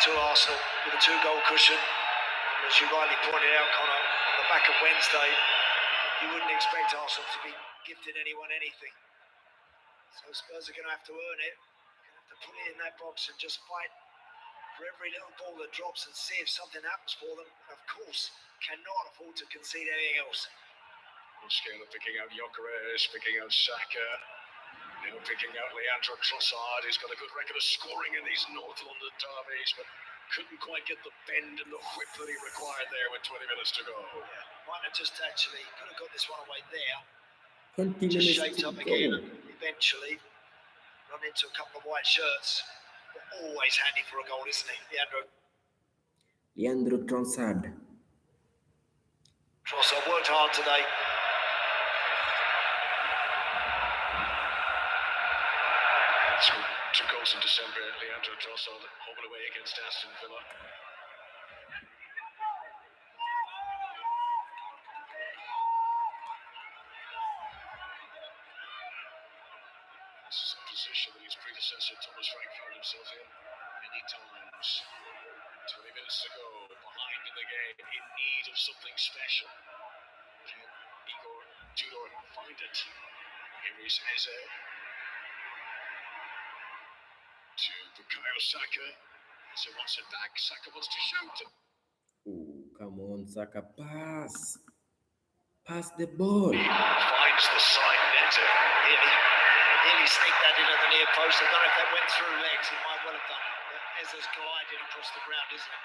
To Arsenal with a 2-goal cushion. And as you rightly pointed out, Connor, on the back of Wednesday, you wouldn't expect Arsenal to be gifting anyone anything. So Spurs are going to have to earn it. They're going to have to put it in that box and just fight for every little ball that drops and see if something happens for them. And of course, cannot afford to concede anything else. Scaler picking out Gyökeres, picking out Saka, now picking out Leandro Trossard, who's got a good record of scoring in these North London derbies, but couldn't quite get the bend and the whip that he required there with 20 minutes to go. Yeah, might have just actually could have got this one away there. 20 Just minutes shaped to up go. again and eventually run into a couple of white shirts. But always handy for a goal, isn't he, Leandro Trossard. Trossard worked hard today. So, 2 goals in December, Leandro Trossard home and away against Aston Villa. This is a position that his predecessor Thomas Frank found himself in many times. 20 minutes to go, behind in the game, in need of something special. Can Igor Tudor find it? Here is Eze. To Bukayo Saka. Eze wants it back. Saka wants to shoot. Oh, come on, Saka. Pass. Pass the ball. Finds the side netter. Nearly sneaked that in at the near post. I don't know if that went through legs. He might well have done. But Eze's gliding across the ground, isn't he?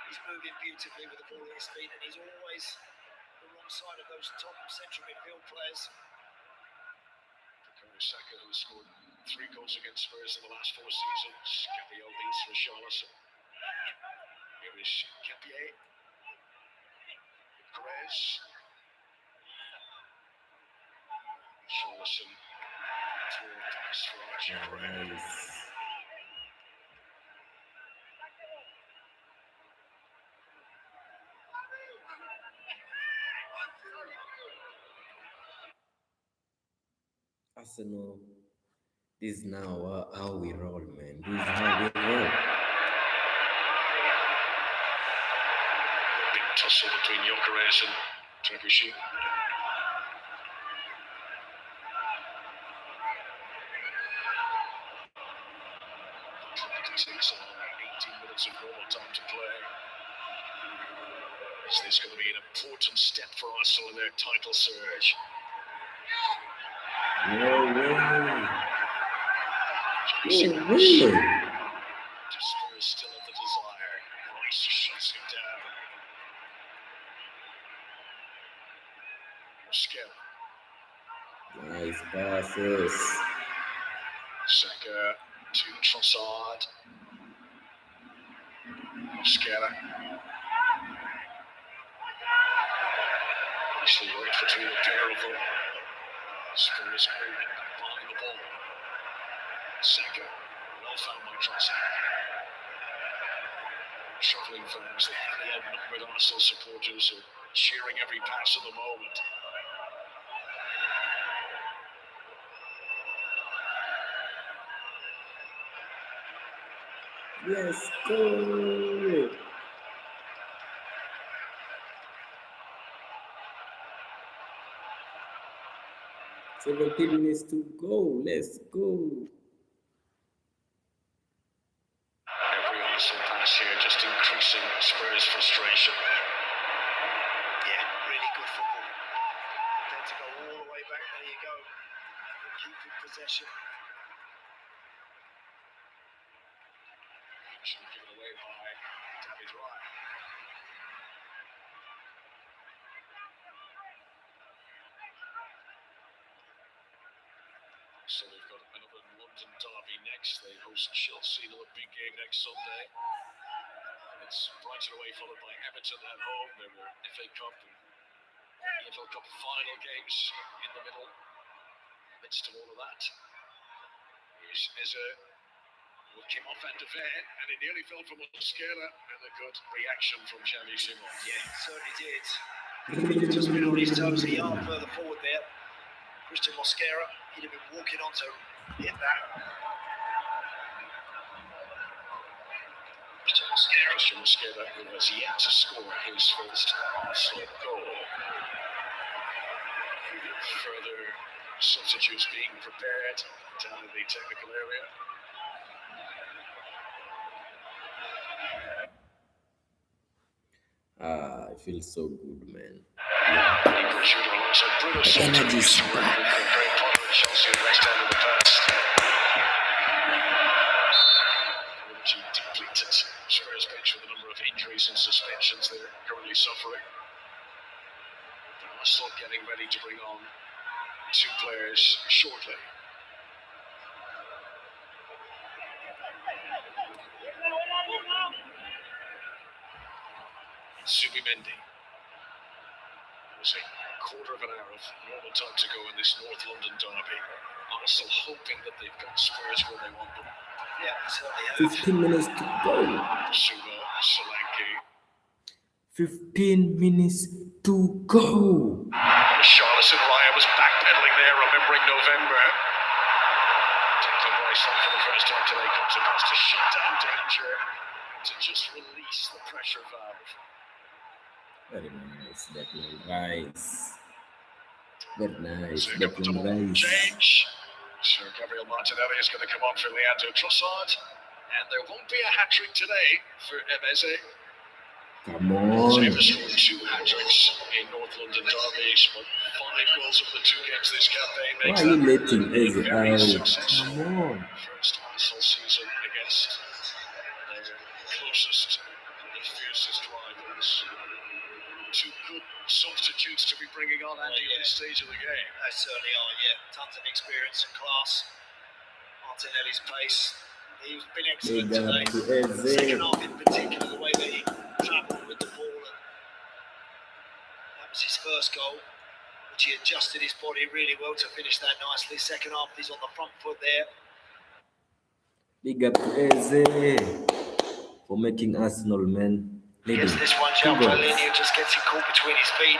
He's moving beautifully with the ball at his feet, and he's always the wrong side of those top central midfield players. Bukayo Saka, who has scored 3 goals against Spurs in the last 4 seasons. Gabriel beats Richarlison. Here is Kepier. Perez. Richarlison. Through a pass for Archie Perez. Nice. Arsenal This is now how we roll, man. This is how we roll. Big tussle between Gyökeres and Trebuchet. It takes 18 minutes of normal time to play. Is this going to be an important step for Arsenal in their title surge? No way. Spurs still have the desire. Rice shuts him down. Mosquera. Nice passes. Saka to Trossard. Mosquera. Nicely worked between a pair of them. Spurs holding back behind the ball. Saka, well found by Trossard. Shuffling fans, the heavily outnumbered Arsenal supporters are cheering every pass of the moment. Let's go. 17 minutes to go. Let's go. Every Arsenal pass here just increasing Spurs' frustration. Yeah, really good football. Then to go all the way back, there you go. Keeping possession. Given away by David Raya. So they've got another London derby next. They host Chelsea in a big game next Sunday. It's Brighton away, followed by Everton at home. There were FA Cup and EFL Cup final games in the middle. Midst of all of that, here's Eze. Well, came off end of air, and it nearly fell from Mosquera, and a good reaction from Xavi Simons. Yeah, certainly did. Just been on his toes a yard further forward there. Christian Mosquera, he'd have been walking on to hit that. Christian Mosquera, who has yet to score his first Arsenal goal. Further substitutes being prepared down in the technical area. It feels so good, man. Energy's back. Chelsea and West Ham in the past. Energy depleted. Spurs bench with a number of injuries and suspensions they're currently suffering. But Arsenal getting ready to bring on two players shortly. Subimendi. There's a quarter of an hour of normal time to go in this North London derby. Arsenal hoping that they've got Spurs where they want them. Yeah, certainly have. 15 minutes to go. Suba, Solanke. 15 minutes to go. Charleston Raya was backpedaling there, remembering November. Declan Rice on for the first time today comes across to shut down danger and to just release the pressure valve. Very nice, Declan Rice. Very nice, So Declan Rice. change. Sir Gabriel Martinelli is going to come on for Leandro Trossard. And there won't be a hat-trick today for Eze. Come So on. he's scored 2 hat-tricks in North London derbies, but 5 goals over the 2 games this campaign Why makes are you that letting a Eze very out? successful Come on. first Arsenal season against their closest and fiercest rivals. 2 good substitutes to be bringing on Andy at this stage of the game. They certainly are, yeah. Tons of experience and class. Martinelli's pace. He's been excellent Big up today. to The Eze. second half in particular, the way that he travelled with the ball. And that was his first goal, which he adjusted his body really well to finish that nicely. Second half, he's on the front foot there. Big up to Eze for making Arsenal, man. Gets this one, João Paulinho just gets it caught between his feet.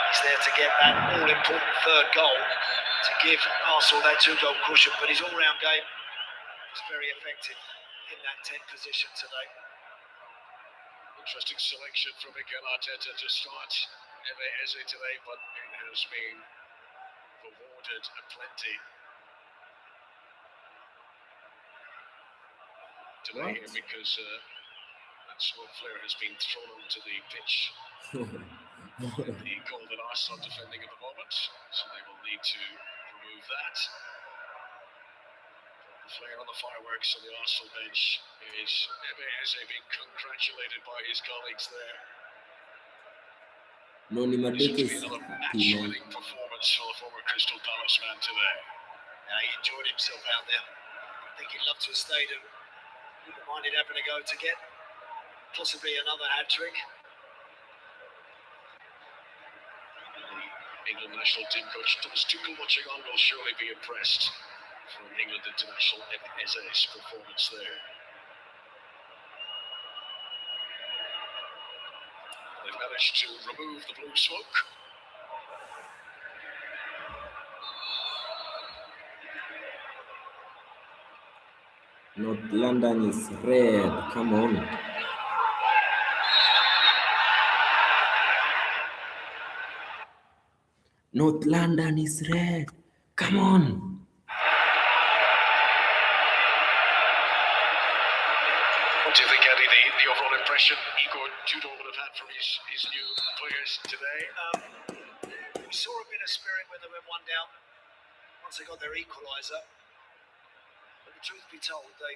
He's there to get that all-important third goal to give Arsenal that 2-goal cushion, but his all-round game was very effective in that 10 position today. Interesting selection from Mikel Arteta to start Eze today, but it has been rewarded aplenty. Delay here because that smoke flare has been thrown onto the pitch. The goal that Arsenal defending at the moment, so they will need to remove that. The flare on the fireworks on the Arsenal bench is Eze being congratulated by his colleagues there. This should be another match-winning performance for the former Crystal Palace man today. He enjoyed himself out there. I think he'd love to have stayed and wouldn't have minded having a go to get possibly another hat-trick. England national team coach Thomas Tuchel watching on will surely be impressed from England international Eze's performance there. They've managed to remove the blue smoke. North London is red. Come on. North London is red. Come on. What do you think, Eddie, the overall impression Igor Tudor would have had from his new players today? We saw a bit of spirit when they went 1 down, once they got their equaliser. But the truth be told, they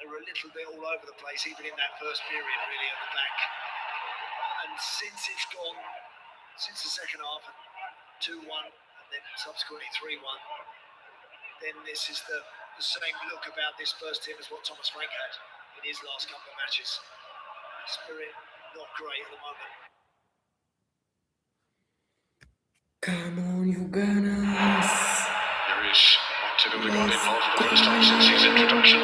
were a little bit all over the place, even in that first period, really, at the back. And since it's gone, since the second half, 2-1, and then subsequently 3-1, then this is the same look about this Spurs team as what Thomas Frank had in his last couple of matches. Spirit not great at the moment. Come on, you Gunners. There is Martin Odegaard involved for the first time since his introduction.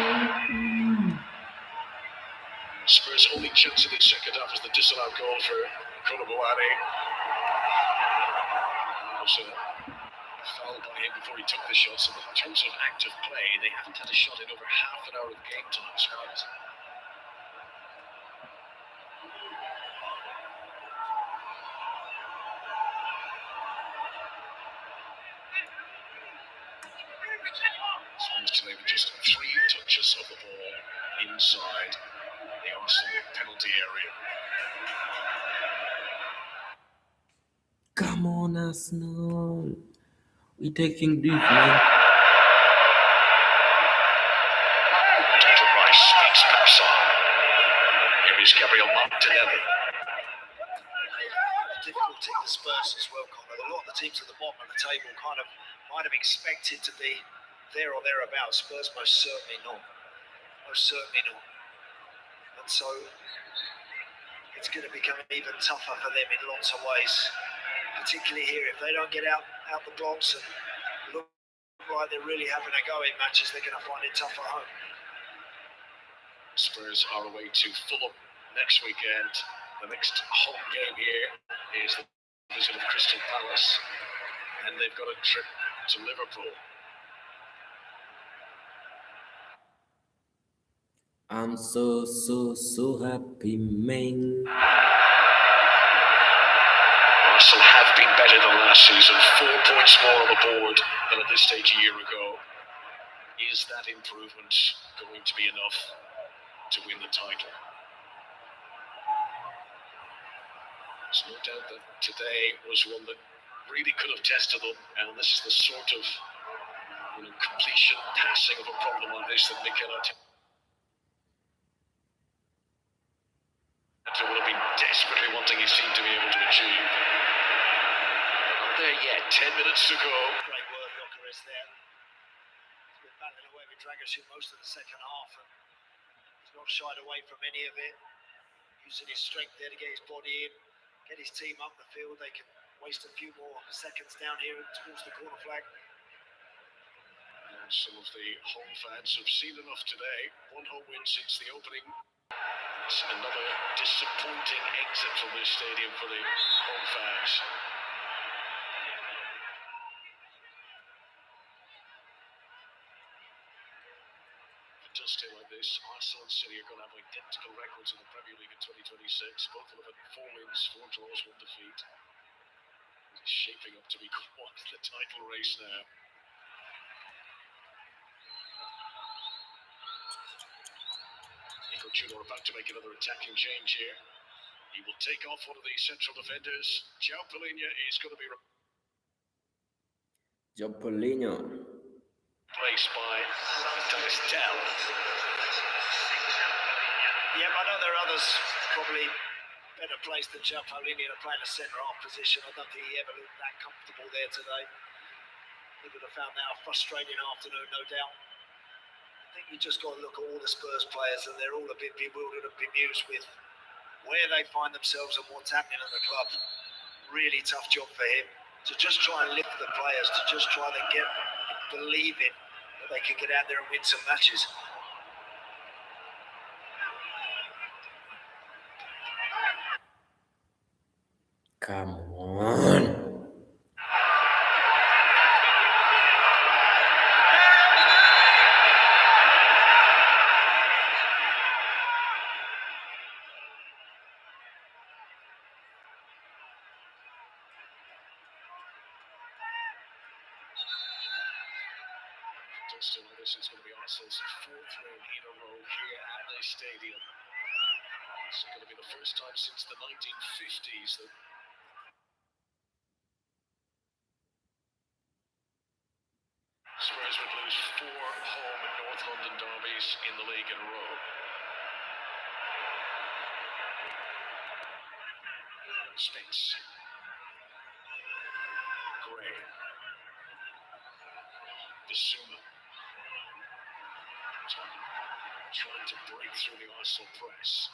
Spurs' only chance in the second half was the disallowed goal for Koulibaly. There was a foul by him before he took the shot, so in terms of active play, they haven't had a shot in over half an hour of game time. Spurs. Spurs today with just 3 touches of the ball inside the Arsenal penalty area. Come on, Arsenal. We're taking deep, man. Dr. Rice speaks perhaps on. Here is Gabriel Martinelli. Difficult team for Spurs as well, Conrad. A lot of the teams at the bottom of the table kind of might have expected to be there or thereabouts. Spurs most certainly not. Most certainly not. And so it's going to become even tougher for them in lots of ways. Particularly here, if they don't get out the blocks and look like they're really having a go in matches, they're going to find it tough at home. Spurs are away to Fulham next weekend. The next home game here is the visit of Crystal Palace, and they've got a trip to Liverpool. I'm so happy, man. Arsenal have been better than last season, 4 points more on the board than at this stage a year ago. Is that improvement going to be enough to win the title? There's no doubt that today was one that really could have tested them, and this is the sort of completion, passing of a problem like this that Mikel Arteta would have been desperately wanting his team to be able to achieve. Not there yet, 10 minutes to go. Great work, Gyökeres there. He's been battling away with Dragic most of the second half, and he's not shied away from any of it. Using his strength there to get his body in, get his team up the field. They can waste a few more seconds down here towards the corner flag. And some of the home fans have seen enough today. 1 home win since the opening. It's another disappointing exit from this stadium for the home fans. If it does stay like this, Arsenal and City are going to have identical records in the Premier League in 2026. Both of them had 4 wins, 4 draws, 1 defeat. It's shaping up to be quite the title race now. Nico Junior about to make another attacking change here. He will take off one of the central defenders. João Palhinha is going to be replaced by Matthias Tell. Yeah, I know there are others probably better placed than João Palhinha to play in a centre-half position. I don't think he ever looked that comfortable there today. He would have found that a frustrating afternoon, no doubt. I think you just got to look at all the Spurs players, and they're all a bit bewildered and bemused with where they find themselves and what's happening at the club. Really tough job for him to just try and lift the players, to just try to get believing that they can get out there and win some matches. Come on. Still, this is going to be Arsenal's 4th win in a row here at this stadium. It's going to be the first time since the 1950s that Spurs would lose 4 home and North London derbies in the league in a row. Spence. Gray. Bissouma. Trying to break through the Arsenal press.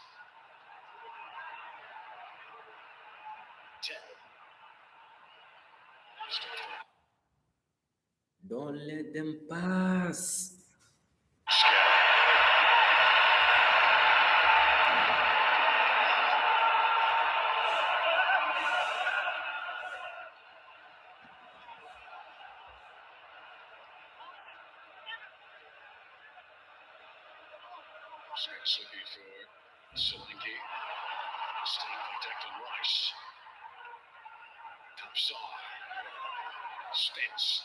Tell. Don't let them pass. Spence looking for Solanke. Staying by Declan Rice. Tapsar. Spence.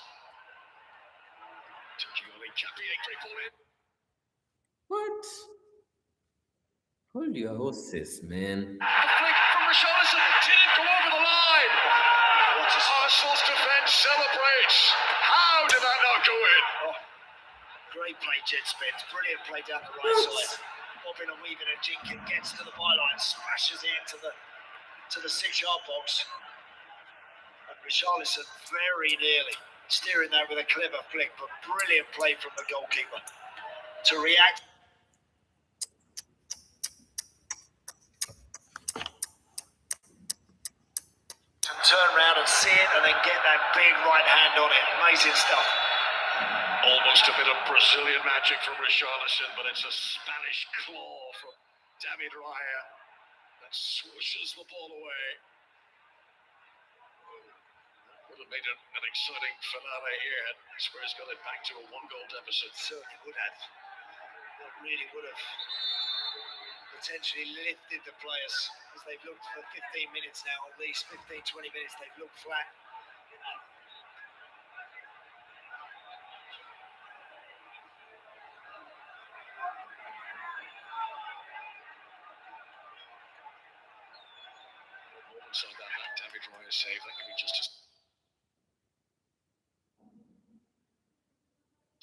Taking on a Capier, great ball in. What? Hold your horses, man. A flick from Richarlison. Didn't go over the line. Arsenal's defence celebrates. How did that not go in? Oh, great play, Jet Spence. Brilliant play down the right side. Bobbing and weaving and jinking, gets to the byline, smashes it into the 6-yard box. And Richarlison very nearly steering that with a clever flick, but brilliant play from the goalkeeper to react. And turn around and see it and then get that big right hand on it. Amazing stuff. Almost a bit of Brazilian magic from Richarlison, but it's a Spanish claw from David Raya that swooshes the ball away. Would have made it an exciting finale here had Spurs got it back to a 1-goal deficit. Certainly would have. That really would have potentially lifted the players, as they've looked for 15 minutes now, at least 15, 20 minutes, they've looked flat. Inside that David Raya save, that could be just as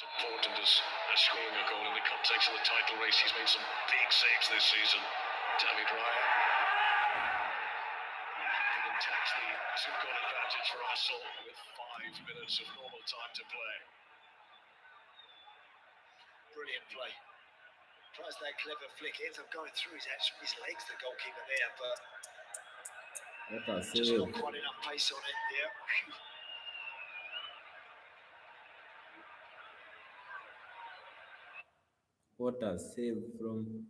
important as scoring a goal in the context of the title race. He's made some big saves this season. David Raya. And takes the 2-goal advantage for Arsenal with 5 minutes of normal time to play. Brilliant play. Tries that clever flick, ends up going through his legs, the goalkeeper there, but just not quite enough pace on it. Yeah. What a save from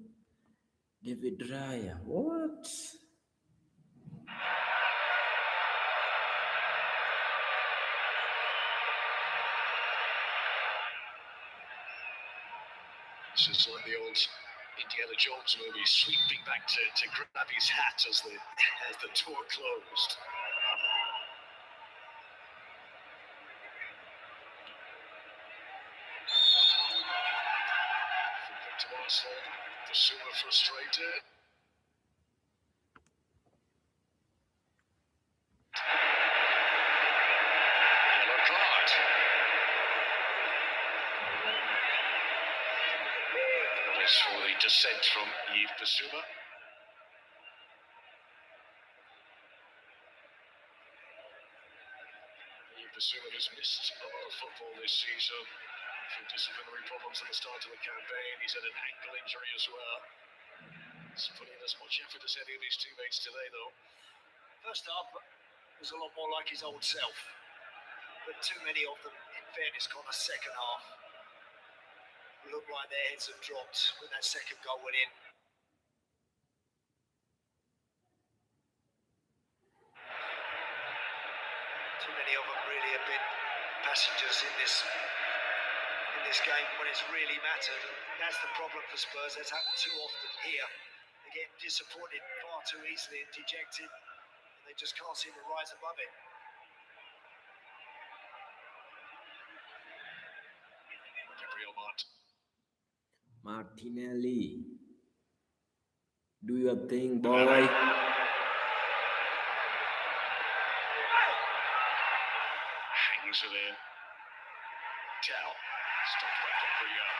David Raya. What? This is like the old Indiana Jones movie, sweeping back to grab his hat as the door closed. Back to Arsenal, Basuma frustrated. Yellow card. That is for the descent from Yves Basuma. Basuma has missed a lot of football this season through disciplinary problems at the start of the campaign. He's had an ankle injury as well. He's putting in as much effort as any of his teammates today, though. First half was a lot more like his old self, but too many of them, in fairness, Connor, second half looked like their heads have dropped when that second goal went in. Too many of them really have been passengers in this game when it's really mattered. And that's the problem for Spurs. That's happened too often here. They get disappointed far too easily and dejected, and they just can't seem to rise above it. Gabriel Martinelli. Do your thing, boy. hangs it in. Tell. Stopped by Gabriel.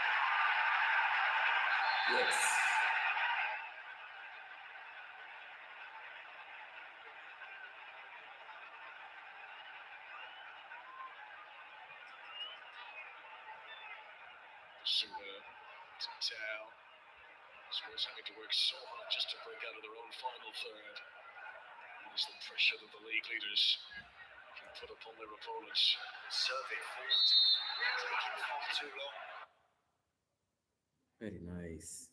Yes. Basuma to Tell. Spurs having to work so hard just to break out of their own final third. It's the pressure that the league leaders can put upon their opponents. Serve it forward. Taking far too long. Very nice.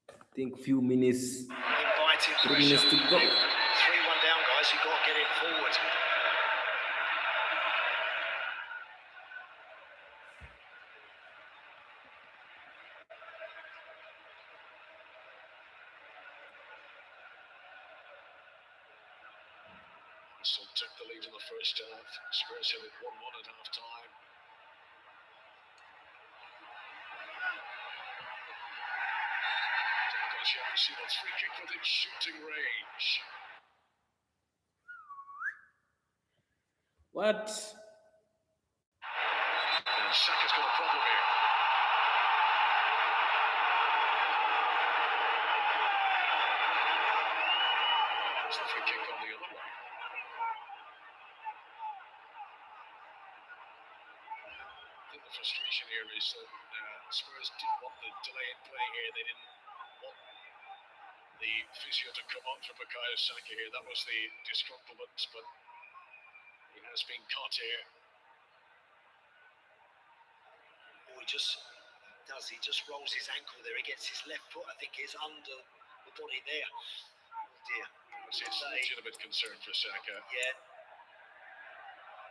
I think few minutes. Inviting 3 minutes to go. 3-1 down, guys. You've got to get it forward. Arsenal took the lead in the first half. Spurs had it 1-1 at half time. See that free kick within shooting range. What? And Saka's got a problem here. There's the free kick on the other way. I think the frustration here is that Spurs didn't want the delay in play here. They didn't want the physio to come on for Bukayo Saka here. That was the disgruntlement, but he has been caught here. Oh, he just rolls his ankle there. He gets his left foot, I think, is under the body there. Oh dear. It's a legitimate concern for Saka. Yeah.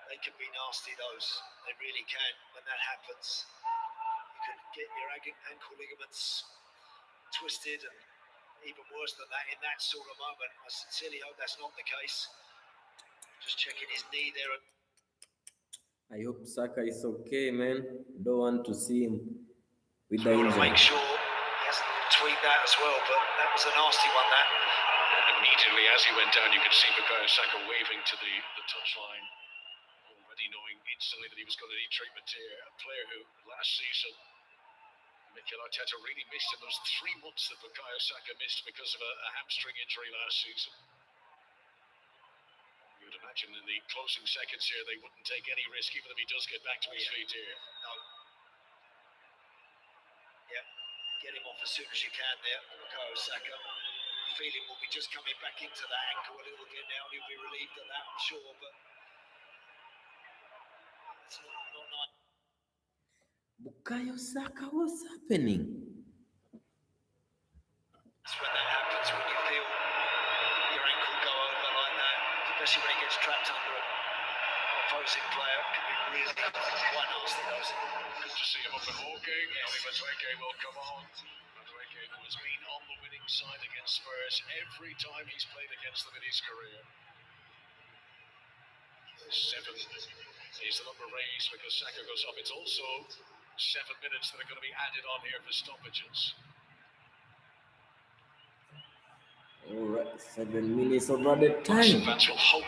They can be nasty, those. They really can. When that happens, you can get your ankle ligaments twisted, and even worse than that in that sort of moment. I sincerely hope that's not the case. Just checking his knee there. I hope Saka is okay, man. Don't want to see him with the I want to injury. make sure he hasn't tweaked that as well, but that was a nasty one, that. Immediately as he went down, you could see Bukayo Saka waving to the touchline, already knowing instantly that he was going to need treatment here. A player who last season, Mikel Arteta really missed him. Those 3 months that Bukayo Saka missed because of a hamstring injury last season. You would imagine in the closing seconds here, they wouldn't take any risk, even if he does get back to his feet here. No. Yeah, get him off as soon as you can there, Bukayo Saka. The feeling will be just coming back into that ankle a little bit now. He'll be relieved at that, I'm sure, but it's not nice. Bukayo Saka, what's happening? That's when Good to see him up and walking. Madueke will come on. Madueke, who has been on the winning side against Spurs every time he's played against them in his career. 7 is the number raised because Saka goes up. It's also 7 minutes that are going to be added on here for stoppages. All right, 7 minutes of added time. Fans will hope.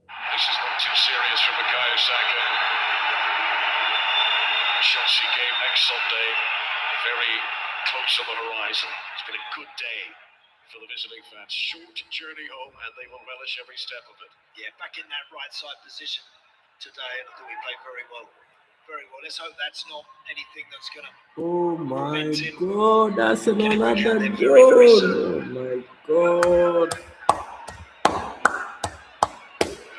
This is not too serious for Bukayo Saka. Chelsea game next Sunday, very close on the horizon. It's been a good day for the visiting fans. Short journey home, and they will relish every step of it. Yeah, back in that right side position today, and I thought we played very well. Very well. Let's hope that's not anything that's going to... Oh my God, that's another goal. Oh my God.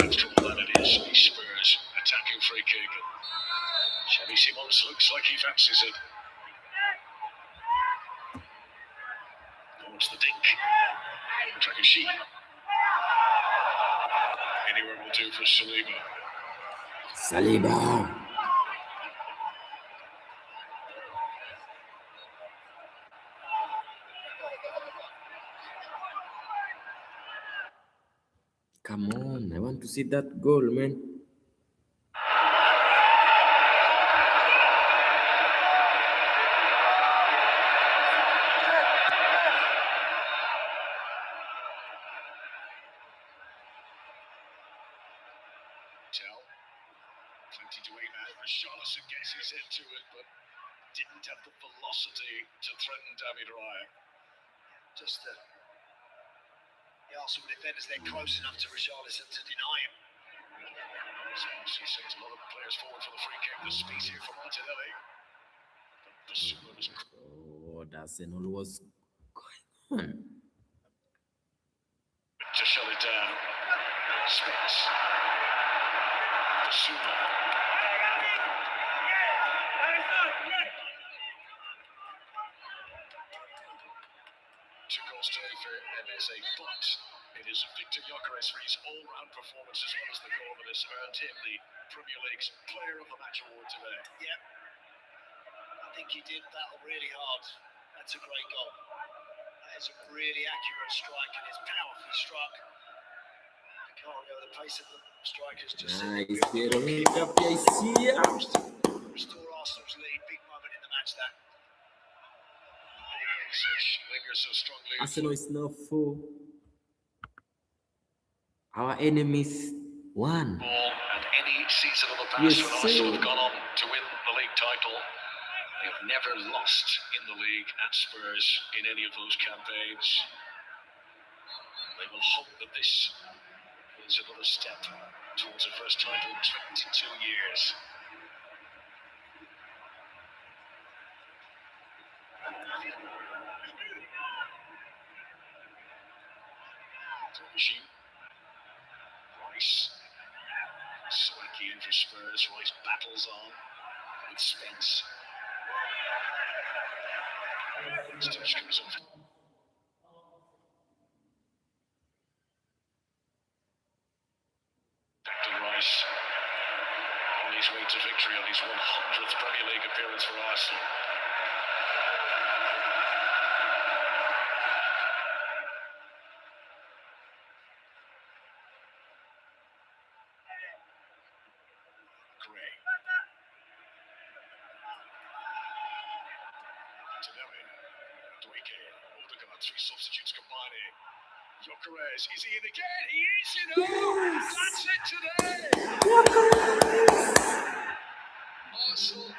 After all that, it is the Spurs attacking free kick. Xavi Simons looks like he fancies it. What's the dink? Dragushi. Anywhere will do for Saliba. Saliba. Come on, I want to see that goal, man. Plenty to aim at. Richarlison gets his head to it, but didn't have the velocity to threaten David Raya. Just the Arsenal defenders, they're close enough to Richarlison to deny him. He sends a lot of players forward for the free kick. The space here for Martinelli. But the Zuma was... Oh, that's all was going on. To shut it down. Spence. The Zuma. Two goals today for MSA, but it is Victor Gyökeres for his all-round performance as well as the goal that has earned him the Premier League's Player of the Match award today. Yeah, I think he did battle really hard. That's a great goal. That is a really accurate strike and it's powerfully struck. I can't go the pace of the strikers just Nice, restore Arsenal's lead. Big moment in the match that. Lingers so strongly. Arsenal is now 4. Our enemies 1. And any season of the past when Arsenal have gone on to win the league title, they have never lost in the league at Spurs in any of those campaigns. They will hope that this is another step towards the first title in 22 years. Machine. Rice. Swanky in for Spurs. Rice battles on with Spence. Touch comes off. Declan Rice on his way to victory on his 100th Premier League appearance for Arsenal. Three substitutes combining. Gyökeres, is he in again? He is, you know! Yes. That's it today! Arsenal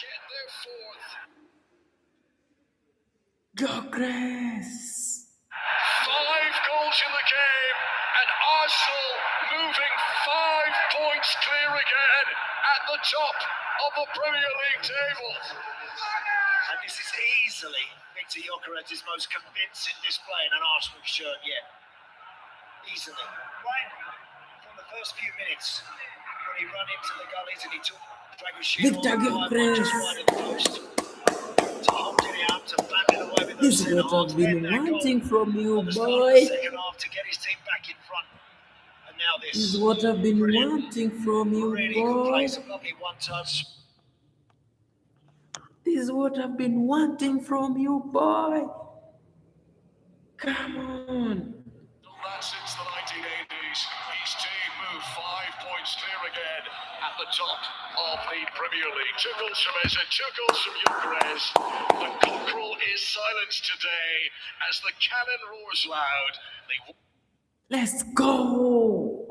get their 4th. Gyökeres! 5 goals in the game, and Arsenal moving 5 points clear again at the top of the Premier League table. And this is easily Victor Gyökeres' most convincing display in an Arsenal shirt yet. Easily. Right from the first few minutes, when he ran into the gullies and he took Dragushi Victor Gyökeres! To hold it out, to bang it away with This is what I've been wanting from you, boy. Second half to get his team back in front. about this. This is what I've been Brilliant. wanting from you, Really good boy. play, some lovely one-touch. This is what I've been wanting from you, boy. Come on. That since the 1980s, his team moved 5 points clear again at the top of the Premier League. 2 goals from Eze, 2 goals from Gyökeres. The cockerel is silenced today as the cannon roars loud. Let's go.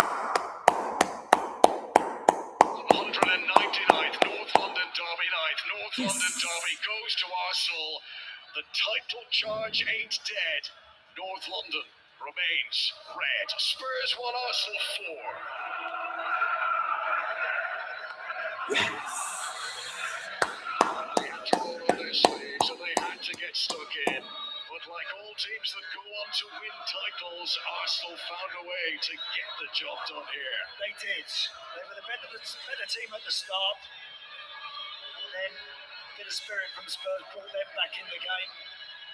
199th North London Derby night. North London Derby goes to Arsenal. The title charge ain't dead. North London remains red. Spurs 1, Arsenal 4. They had to roll on their sleeves and they had to get stuck in. But like all teams that go on to win titles, Arsenal found a way to get the job done here. They did. They were the better team at the start. And then a bit of spirit from Spurs brought them back in the game.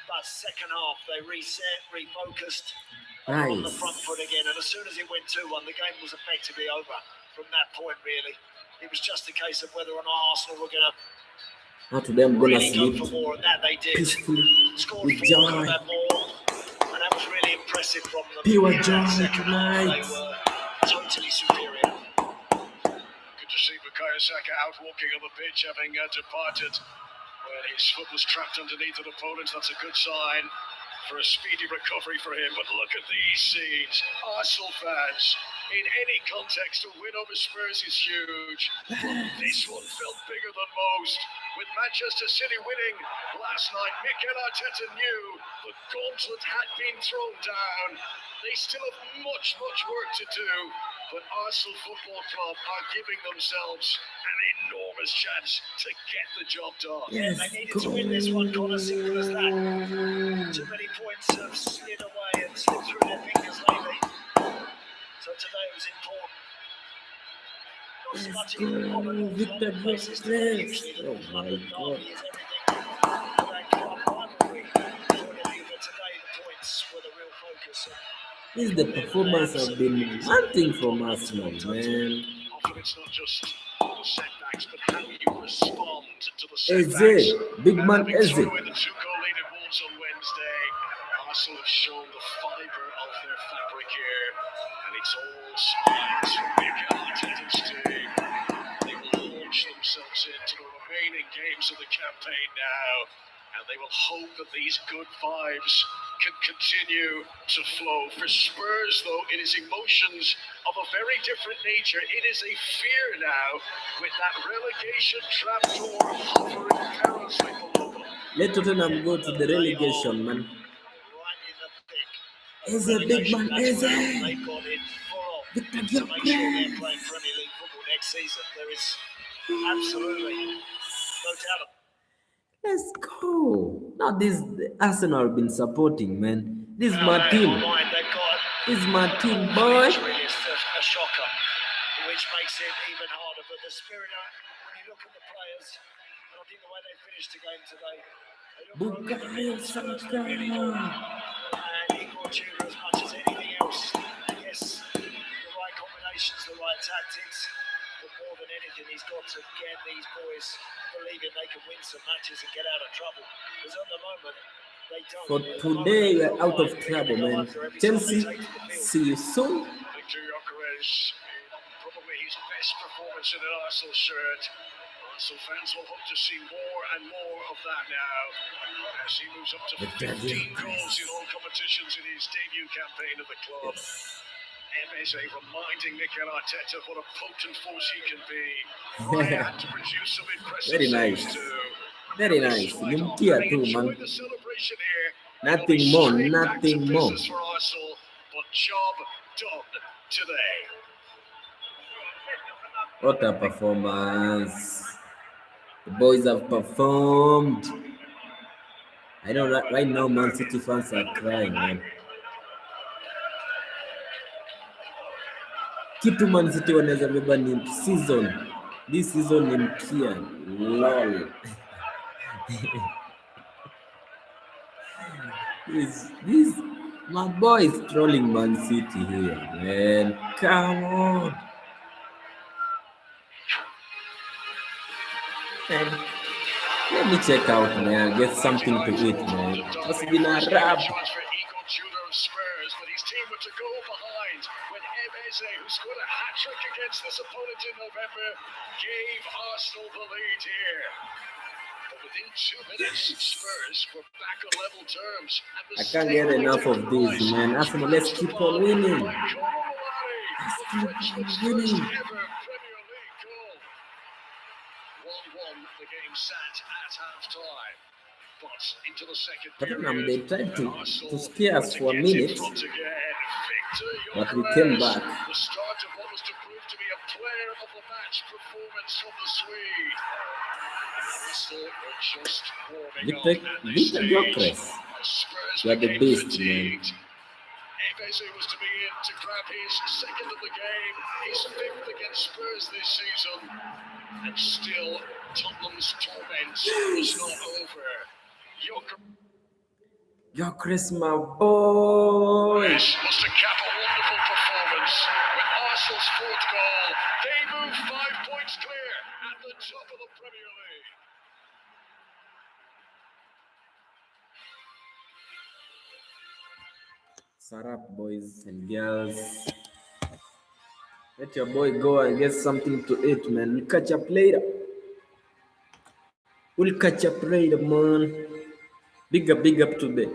But second half, they reset, refocused, and were on the front foot again. And as soon as it went 2-1, the game was effectively over from that point, really. It was just a case of whether or not Arsenal were going to really go for more, and that they did. Scored 4, could have had more, and that was really impressive from them. Pure In joy that second half, tonight. they were totally superior. Good to see Bukayo Saka out walking on the pitch, having departed when his foot was trapped underneath an opponent. That's a good sign for a speedy recovery for him. But look at these scenes. Arsenal fans, in any context, a win over Spurs is huge. But this one felt bigger than most. With Manchester City winning last night, Mikel Arteta knew the gauntlet had been thrown down. They still have much work to do. But Arsenal Football Club are giving themselves an enormous chance to get the job done. Yeah, they needed to win this one, Connor, simple as that. Too many points have slid away and slipped through their fingers lately. So today was important. Not so much even the Victor places today. Usually the North London derby is everything. For that club rivalry point of view, but today the points were the real focus. This is the performance I've been wanting from Arsenal, man. Often it's not just the setbacks, but how you respond to the setbacks. Eze, big man Having Eze. thrown away the 2-goal lead at Wolves on Wednesday, Arsenal have shown the fibre of their fabric here, and it's all smiles from Mikel Arteta's team. They will launch themselves into the remaining games of the campaign now, and they will hope that these good vibes can continue to flow. For Spurs, though, it is emotions of a very different nature. It is a fear now, with that relegation trapdoor hovering perilously below them. Let Tottenham go to the relegation, man. Right in the thick. Eze, big man, That's where Eze. they've got it full on Victor to make sure they're Gyökeres. playing Premier League football next season. There is absolutely no doubt about it. Let's go. Now this Arsenal have been supporting, man. This is my team. They've got This is my team, boy. really a shocker, which makes it even harder. But the spirit, when you look at the players, and I think the way they finished the game today, they look Bukayo Saka. really good. And Igor Tudor, as much as anything else, yes, the right combinations, the right tactics. But more than anything, he's got to get these boys believing they can win some matches and get out of trouble. Because at the moment, they don't. For today, we are out of trouble, man. Chelsea, see you soon. Victor Gyökeres, probably his best performance in an Arsenal shirt. Arsenal fans will hope to see more and more of that now, as he moves up to 15 goals in all competitions in his debut campaign at the club. Eze reminding Mikel Arteta what a potent force he can be. Raya had to produce some impressive Very nice. saves too. Very nice. Nimkia too, man. Enjoy the celebration here. Nothing We'll be more, straight back to nothing more. business for Arsenal, but job done today. What a performance. The boys have performed. I know right now Man City fans are crying, man. Kitu Man City wanaweza beba ni season. This season ni mkia. Lol. this My boy is trolling Man City here, man. Come on. Man, let me check out, man. Get something to eat, man. Must be a rap. Spurs, but his team were to go behind when Ebeze, who scored a hat-trick against this opponent in November, gave Arsenal the lead here. But within 2 minutes, Spurs were back on level terms. I can't get enough of this, man. Arsenal, let's keep on winning. Let's keep on winning. Ever Premier League goal. 1-1, the game sat at half-time. But into the second Tottenham, period, they tried to scare us for a minute, but we came back. The start of what was to prove to be a player of the match performance from the Swede. Arsenal were just warming up at this stage. Spurs You are the became best, man. fatigued. Ebeze was to be in to grab his second of the game, his fifth against Spurs this season. And still, Tottenham's torment was not over. Gyökeres, my boy. This was to cap a wonderful performance. With Arsenal's fourth goal, they move 5 points clear at the top of the Premier League. Sarap, boys and girls. Let your boy go and get something to eat, man. We'll catch up later. Man. Big up to the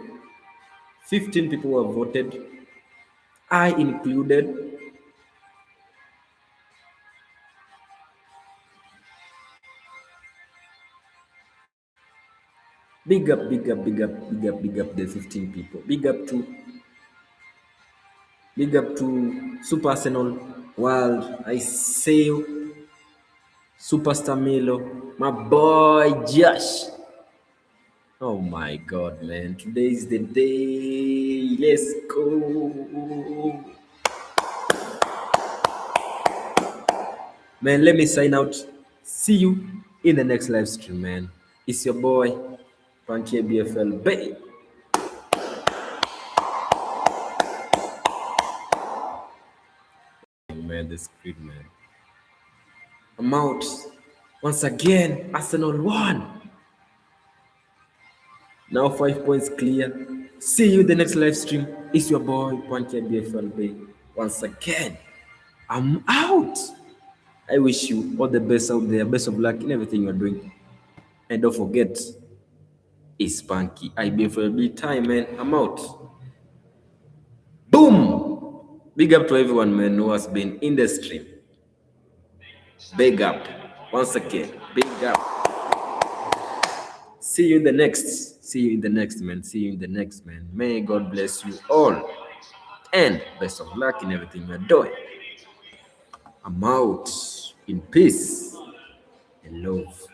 15 people who have voted. I included. Big up the 15 people. Big up to Super Arsenal World. I say you. Superstar Milo. My boy Josh. Oh my God, man. Today is the day. Let's go. Man, let me sign out. See you in the next live stream, man. It's your boy, Pankey IBFLB. Man, the screen, man. I'm out. Once again, Arsenal won. Now 5 points clear. See you in the next live stream. It's your boy, Pankey IBFLB. Once again, I'm out. I wish you all the best out there. Best of luck in everything you're doing. And don't forget, it's Pankey IBFLB time, man. I'm out. Boom! Big up to everyone, man, who has been in the stream. Big up. Once again, big up. See you in the next. See you in the next, man. See you in the next, man. May God bless you all. And best of luck in everything you're doing. I'm out. In peace and love.